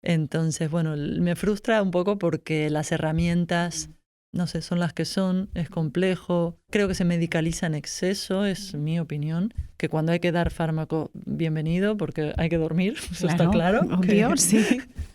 Entonces, bueno, me frustra un poco porque las herramientas, no sé, son las que son, es complejo, creo que se medicaliza en exceso, es mi opinión, que cuando hay que dar fármaco, bienvenido, porque hay que dormir, eso está claro, obvio, sí.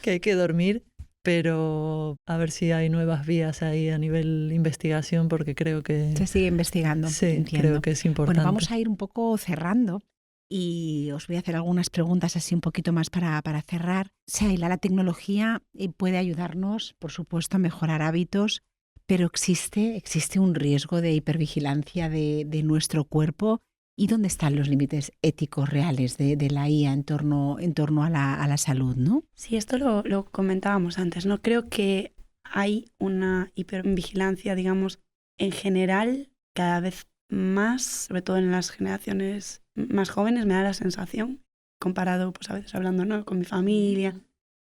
que hay que dormir. Pero a ver si hay nuevas vías ahí a nivel investigación, porque creo que... Se sigue investigando, sí, entiendo. creo que es importante. Bueno, vamos a ir un poco cerrando y os voy a hacer algunas preguntas así un poquito más para cerrar. Shaila, la tecnología puede ayudarnos, por supuesto, a mejorar hábitos, pero existe un riesgo de hipervigilancia de nuestro cuerpo. ¿Y dónde están los límites éticos reales de la IA en torno a la salud, ¿no? Sí, esto lo comentábamos antes, ¿no? Creo que hay una hipervigilancia, digamos, en general, cada vez más, sobre todo en las generaciones más jóvenes, me da la sensación, comparado, pues a veces hablando, ¿no?, con mi familia,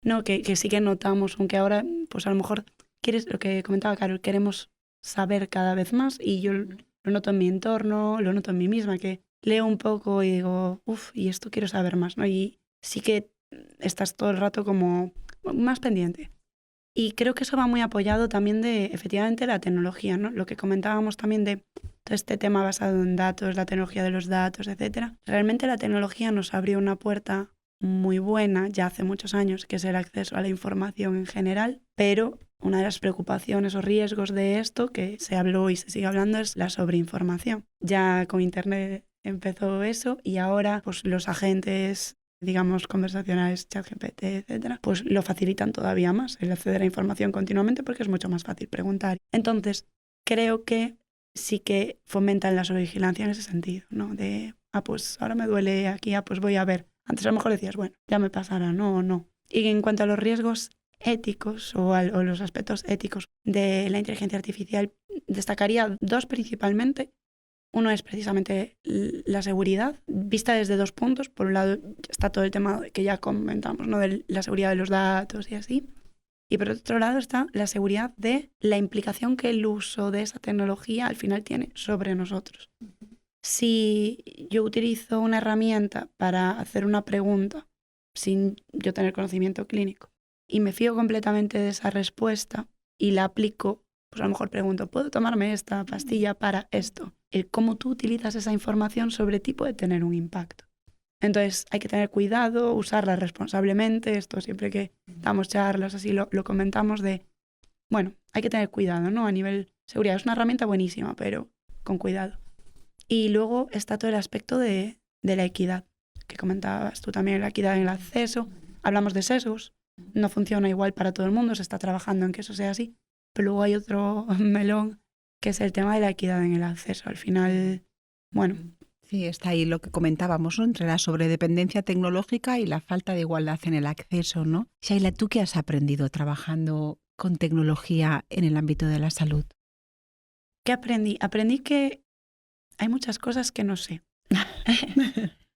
¿no?, que sí que notamos, aunque ahora, pues a lo mejor, lo que comentaba Carol, queremos saber cada vez más, y yo lo noto en mi entorno, lo noto en mí misma, que leo un poco y digo, y esto quiero saber más, ¿no? Y sí que estás todo el rato como más pendiente. Y creo que eso va muy apoyado también de, efectivamente, la tecnología, ¿no? Lo que comentábamos también de todo este tema basado en datos, la tecnología de los datos, etcétera. Realmente la tecnología nos abrió una puerta muy buena ya hace muchos años, que es el acceso a la información en general, pero una de las preocupaciones o riesgos de esto, que se habló y se sigue hablando, es la sobreinformación. Ya con Internet empezó eso y ahora pues los agentes, digamos, conversacionales, ChatGPT, etcétera, pues lo facilitan todavía más el acceder a información continuamente porque es mucho más fácil preguntar. Entonces, creo que sí que fomentan la sobrevigilancia en ese sentido, ¿no? De, pues ahora me duele aquí, pues voy a ver. Antes a lo mejor decías, bueno, ya me pasará, no. Y en cuanto a los riesgos éticos o los aspectos éticos de la inteligencia artificial, destacaría dos principalmente. Uno es precisamente la seguridad, vista desde dos puntos. Por un lado está todo el tema que ya comentamos, ¿no?, de la seguridad de los datos y así. Y por otro lado está la seguridad de la implicación que el uso de esa tecnología al final tiene sobre nosotros. Si yo utilizo una herramienta para hacer una pregunta sin yo tener conocimiento clínico y me fío completamente de esa respuesta y la aplico, pues a lo mejor pregunto, ¿puedo tomarme esta pastilla para esto? El cómo tú utilizas esa información sobre ti puede tener un impacto. Entonces hay que tener cuidado, usarla responsablemente. Esto siempre que damos charlas así lo comentamos de, bueno, hay que tener cuidado, ¿no? A nivel seguridad es una herramienta buenísima, pero con cuidado. Y luego está todo el aspecto de la equidad, que comentabas tú también, la equidad en el acceso. Hablamos de sesgos, no funciona igual para todo el mundo, se está trabajando en que eso sea así, pero luego hay otro melón, que es el tema de la equidad en el acceso. Al final, bueno... Sí, está ahí lo que comentábamos, ¿no?, entre la sobredependencia tecnológica y la falta de igualdad en el acceso, ¿no? Shaila, ¿tú qué has aprendido trabajando con tecnología en el ámbito de la salud? ¿Qué aprendí? Aprendí que hay muchas cosas que no sé.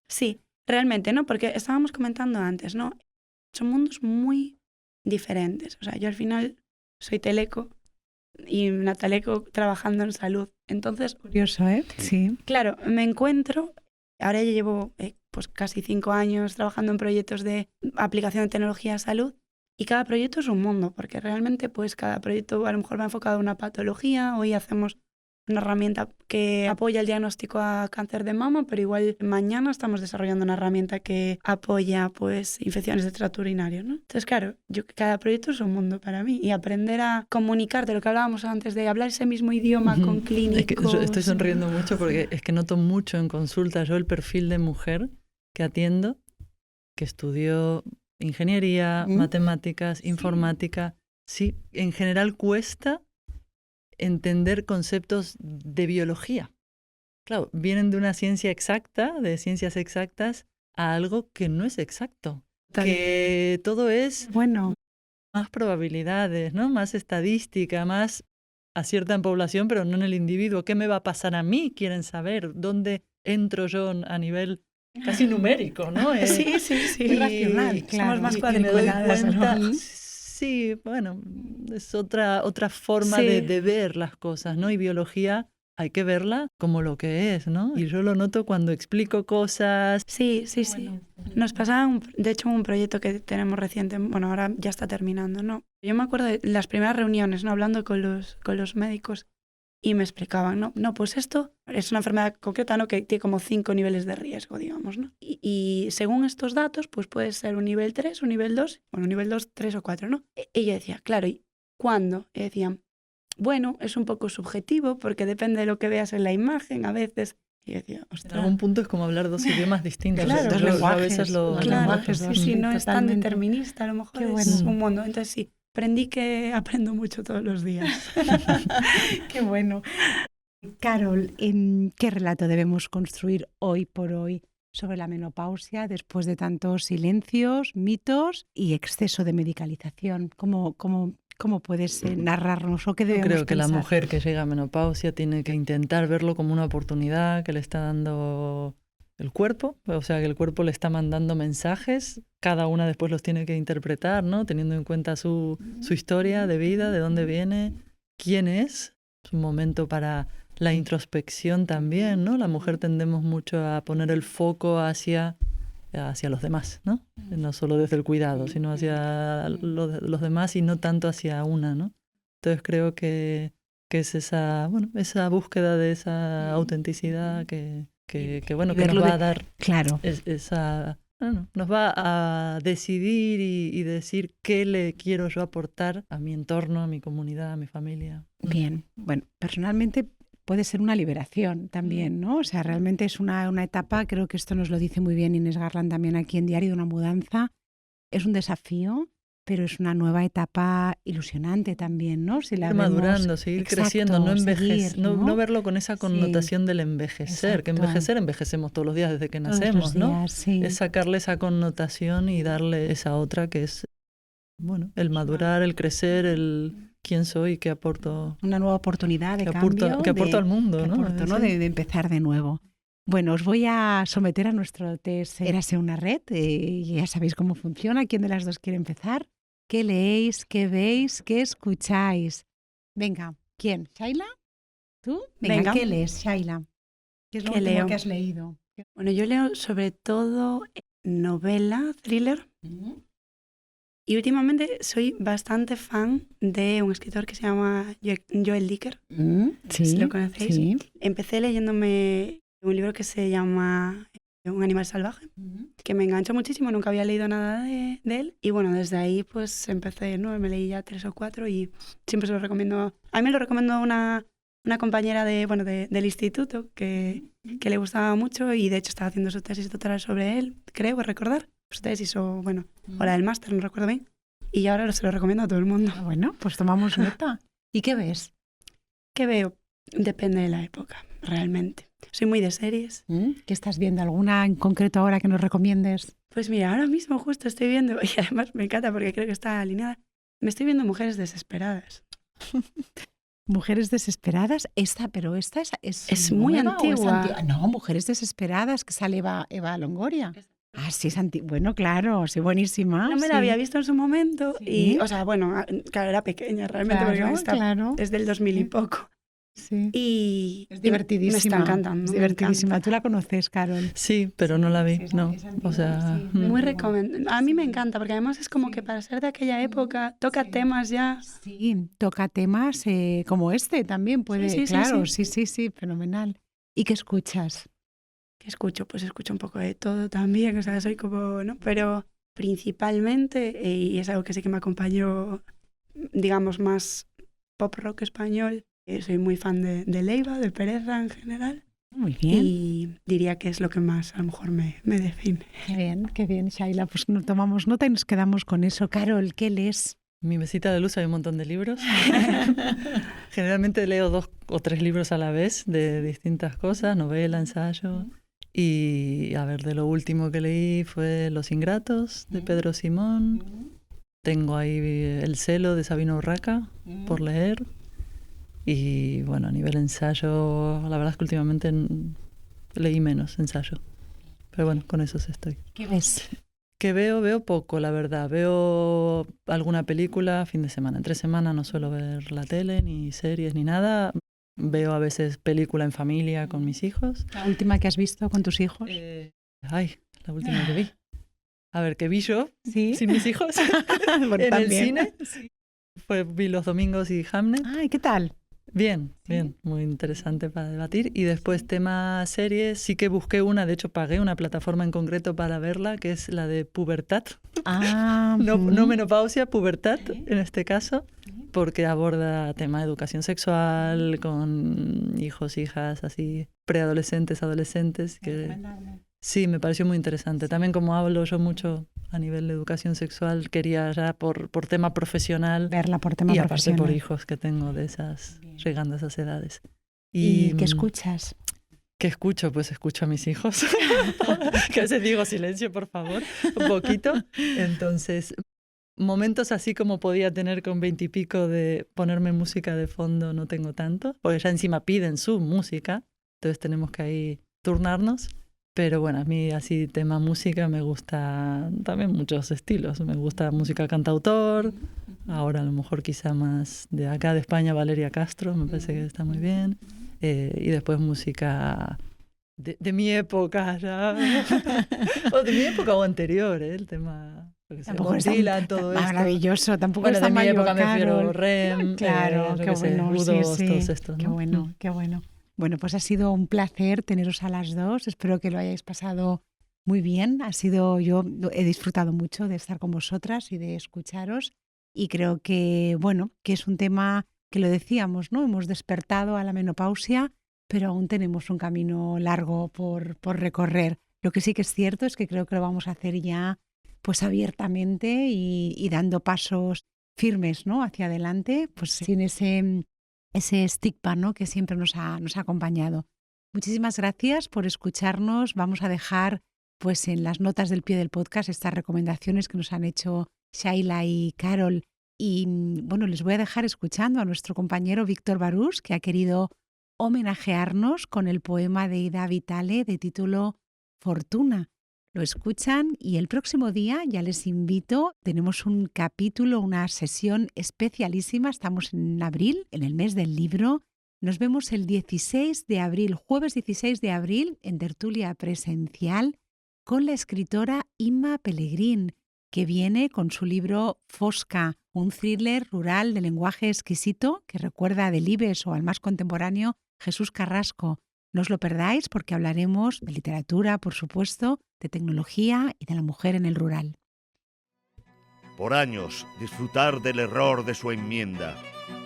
Sí, realmente, ¿no? Porque estábamos comentando antes, ¿no? Son mundos muy diferentes. O sea, yo al final soy teleco y una teleco trabajando en salud. Entonces, curioso, ¿eh? Sí. Claro, me encuentro, ahora ya llevo pues casi 5 años trabajando en proyectos de aplicación de tecnología a salud, y cada proyecto es un mundo, porque realmente pues cada proyecto a lo mejor va enfocado a una patología. Hoy hacemos una herramienta que apoya el diagnóstico a cáncer de mama, pero igual mañana estamos desarrollando una herramienta que apoya pues infecciones de tracto urinario, ¿no? Entonces, claro, cada proyecto es un mundo para mí, y aprender a comunicar, de lo que hablábamos antes, de hablar ese mismo idioma con clínicos. Es que estoy sonriendo mucho porque es que noto mucho en consultas yo el perfil de mujer que atiendo, que estudió ingeniería, matemáticas, informática. Sí, en general cuesta entender conceptos de biología. Claro, vienen de una ciencia exacta, de ciencias exactas, a algo que no es exacto. Que todo es, bueno, más probabilidades, ¿no? Más estadística, más acierta en población, pero no en el individuo. ¿Qué me va a pasar a mí? Quieren saber dónde entro yo a nivel casi numérico, ¿no? Sí. Muy racional, claro. Somos más Y me doy cuadriculadas, cuenta, ¿no? sí, bueno, es otra forma Sí. de ver las cosas, ¿no? Y biología hay que verla como lo que es, ¿no? Y yo lo noto cuando explico cosas. Sí. Nos pasaba, de hecho, un proyecto que tenemos reciente, bueno, ahora ya está terminando, ¿no? Yo me acuerdo de las primeras reuniones, ¿no? Hablando con los médicos y me explicaban, ¿no? Pues esto es una enfermedad concreta, ¿no? Que tiene como 5 niveles de riesgo, digamos, ¿no? Y según estos datos, pues puede ser un nivel 3, un nivel 2, bueno, un nivel 2, 3 o 4, ¿no? Y yo decía, claro, ¿y cuándo? Y decían, bueno, es un poco subjetivo porque depende de lo que veas en la imagen a veces. Y yo decía, En ostras. algún punto es como hablar dos idiomas distintos. Claro, dos Yo lenguajes, a veces lo Claro, noto. sí, no es tan totalmente. determinista, a lo mejor Qué es bueno. un mundo. Entonces sí, aprendí que aprendo mucho todos los días. Qué bueno. Carol, ¿qué relato debemos construir hoy por hoy sobre la menopausia después de tantos silencios, mitos y exceso de medicalización? ¿Cómo puedes narrarnos o qué Yo debemos creo que la pensar? mujer que llega a menopausia tiene que intentar verlo como una oportunidad que le está dando el cuerpo, o sea, que el cuerpo le está mandando mensajes, cada una después los tiene que interpretar, ¿no? Teniendo en cuenta su historia de vida, de dónde viene, quién es. Es un momento para la introspección también, ¿no? La mujer tendemos mucho a poner el foco hacia los demás, ¿no? No solo desde el cuidado, sino hacia los demás y no tanto hacia una, ¿no? Entonces creo que es esa búsqueda de esa autenticidad que nos va a dar Claro. nos va a decidir y decir qué le quiero yo aportar a mi entorno, a mi comunidad, a mi familia. Bien, bueno, personalmente puede ser una liberación también, ¿no? O sea, realmente es una etapa, creo que esto nos lo dice muy bien Inés Garland también aquí en Diario de una Mudanza, es un desafío, pero es una nueva etapa ilusionante también, ¿no? Si la Ir madurando, seguir creciendo, no envejecer, no verlo con esa connotación del envejecer, que envejecemos todos los días desde que nacemos, ¿no? Sí. Es sacarle esa connotación y darle esa otra que es, el madurar, el crecer, el quién soy, qué aporto. Una nueva oportunidad de cambio. Que aporto al mundo, ¿no? De empezar de nuevo. Bueno, os voy a someter a nuestro test Érase una red. Ya sabéis cómo funciona. ¿Quién de las dos quiere empezar? ¿Qué leéis? ¿Qué veis? ¿Qué escucháis? Venga, ¿quién? ¿Shaila? ¿Tú? Venga. ¿Qué lees, Shaila? ¿Qué es lo último que has leído? Bueno, yo leo sobre todo novela, thriller. Y últimamente soy bastante fan de un escritor que se llama Joel Dicker. Sí, ¿Lo conocéis? Sí. Empecé leyéndome un libro que se llama Un animal salvaje, que me enganchó muchísimo, nunca había leído nada de él. Y bueno, desde ahí pues empecé, ¿no? Me leí ya 3 o 4 y siempre se lo recomiendo. A mí me lo recomendó una compañera del instituto que le gustaba mucho y de hecho estaba haciendo su tesis doctoral sobre él, creo recordar. Su tesis o la del máster, no recuerdo bien. Y ahora se lo recomiendo a todo el mundo. Bueno, pues tomamos nota. ¿Y qué ves? ¿Qué veo? Depende de la época, realmente. Soy muy de series. ¿Qué estás viendo? ¿Alguna en concreto ahora que nos recomiendes? Pues mira, ahora mismo justo estoy viendo, y además me encanta porque creo que está alineada, me estoy viendo Mujeres Desesperadas. Mujeres Desesperadas, pero esta es muy nueva, antigua. No, Mujeres Desesperadas, que sale Eva Longoria. Ah, sí, es antigua. Bueno, claro, sí, buenísima. No me la había visto en su momento y, claro, era pequeña realmente porque es del 2000 y poco. Sí. Y es divertidísima. Me está encantando. Es divertidísima. ¿Tú la conoces, Carol? Sí, pero no la vi, no. O sea, muy recomendable. A mí me encanta porque además es como que para ser de aquella época toca temas ya. Sí, toca temas como este también puede. Sí, fenomenal. ¿Y qué escuchas? ¿Qué escucho? Pues escucho un poco de todo también, o sea, soy como, ¿no? Pero principalmente, y es algo que sí que me acompañó, digamos, más pop rock español, soy muy fan de Leiva, de Pereza en general. Muy bien. Y diría que es lo que más a lo mejor me define. Qué bien, Shaila. Pues nos tomamos nota y nos quedamos con eso. Carol, ¿qué lees? Mi mesita de luz hay un montón de libros. Generalmente leo 2 o 3 libros a la vez de distintas cosas, novela, ensayo. Y a ver, de lo último que leí fue Los Ingratos, de Pedro Simón. Tengo ahí El celo de Sabina Urraca por leer. Y bueno, a nivel ensayo, la verdad es que últimamente leí menos ensayo. Pero bueno, con eso estoy. ¿Qué ves? Que veo poco, la verdad. Veo alguna película fin de semana. Entre semana no suelo ver la tele, ni series, ni nada. Veo a veces película en familia con mis hijos. ¿La última que has visto con tus hijos? La última que vi. A ver, ¿qué vi yo? ¿Sí? Sin mis hijos. En el cine. Sí. Vi Los Domingos y Hamnet. Ay, ¿qué tal? Bien, bien, muy interesante para debatir. Y después tema series, sí que busqué una, de hecho pagué una plataforma en concreto para verla, que es la de Pubertad. No menopausia, pubertad en este caso, porque aborda tema de educación sexual con hijos, hijas, así, preadolescentes, adolescentes. Que sí, me pareció muy interesante. También como hablo yo mucho a nivel de educación sexual, quería ya por tema profesional verla por tema y profesional. aparte por hijos que tengo de esas, llegando a esas edades. ¿Y qué escuchas? ¿Qué escucho? Pues escucho a mis hijos. Que a veces digo silencio, por favor, un poquito. Entonces, momentos así como podía tener con 20 y pico de ponerme música de fondo no tengo tanto, porque ya encima piden su música, entonces tenemos que ahí turnarnos. Pero bueno, a mí así tema música me gusta también muchos estilos. Me gusta música cantautor, ahora a lo mejor quizá más de acá de España, Valeria Castro, me parece que está muy bien. Y después música de mi época ya, o de mi época o anterior, el tema... Tampoco es Dylan, todo esto. Maravilloso, tampoco bueno, es tan de mi mayor, época me refiero Rem, claro, qué bueno, U2, sí. todos estos, ¿no? Qué bueno, qué bueno. Bueno, pues ha sido un placer teneros a las dos. Espero que lo hayáis pasado muy bien. Yo he disfrutado mucho de estar con vosotras y de escucharos. Y creo que, bueno, que es un tema que lo decíamos, ¿no? Hemos despertado a la menopausia, pero aún tenemos un camino largo por recorrer. Lo que sí que es cierto es que creo que lo vamos a hacer ya pues abiertamente y dando pasos firmes, ¿no? Hacia adelante, pues sin ese estigma, ¿no? Que siempre nos ha acompañado. Muchísimas gracias por escucharnos. Vamos a dejar pues en las notas del pie del podcast estas recomendaciones que nos han hecho Shaila y Carol. Y bueno, les voy a dejar escuchando a nuestro compañero Víctor Barús, que ha querido homenajearnos con el poema de Ida Vitale de título Fortuna. Lo escuchan y el próximo día ya les invito, tenemos un capítulo, una sesión especialísima, estamos en abril, en el mes del libro. Nos vemos el 16 de abril, jueves 16 de abril, en tertulia presencial con la escritora Imma Pellegrín, que viene con su libro Fosca, un thriller rural de lenguaje exquisito que recuerda a Delibes o al más contemporáneo Jesús Carrasco. No os lo perdáis porque hablaremos de literatura, por supuesto, de tecnología y de la mujer en el rural. Por años, disfrutar del error de su enmienda,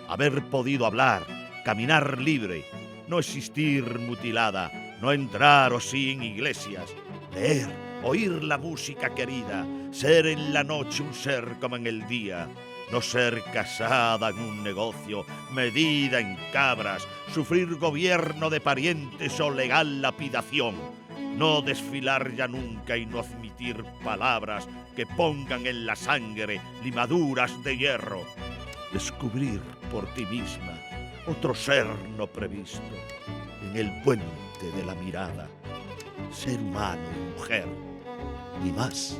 haber podido hablar, caminar libre, no existir mutilada, no entrar o sí en iglesias, leer, oír la música querida, ser en la noche un ser como en el día, no ser casada en un negocio, medida en cabras, sufrir gobierno de parientes o legal lapidación, no desfilar ya nunca y no admitir palabras que pongan en la sangre limaduras de hierro, descubrir por ti misma otro ser no previsto, en el puente de la mirada, ser humano y mujer, ni más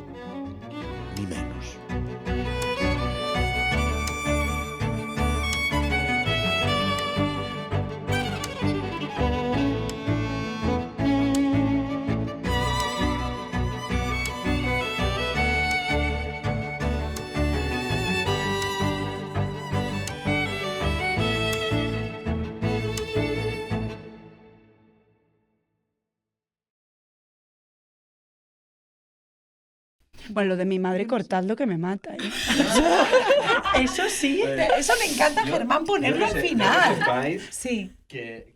ni menos. Bueno, lo de mi madre cortadlo que me mata. Eso sí, eso me encanta, Germán, ponerlo al final. Que sepáis sí. que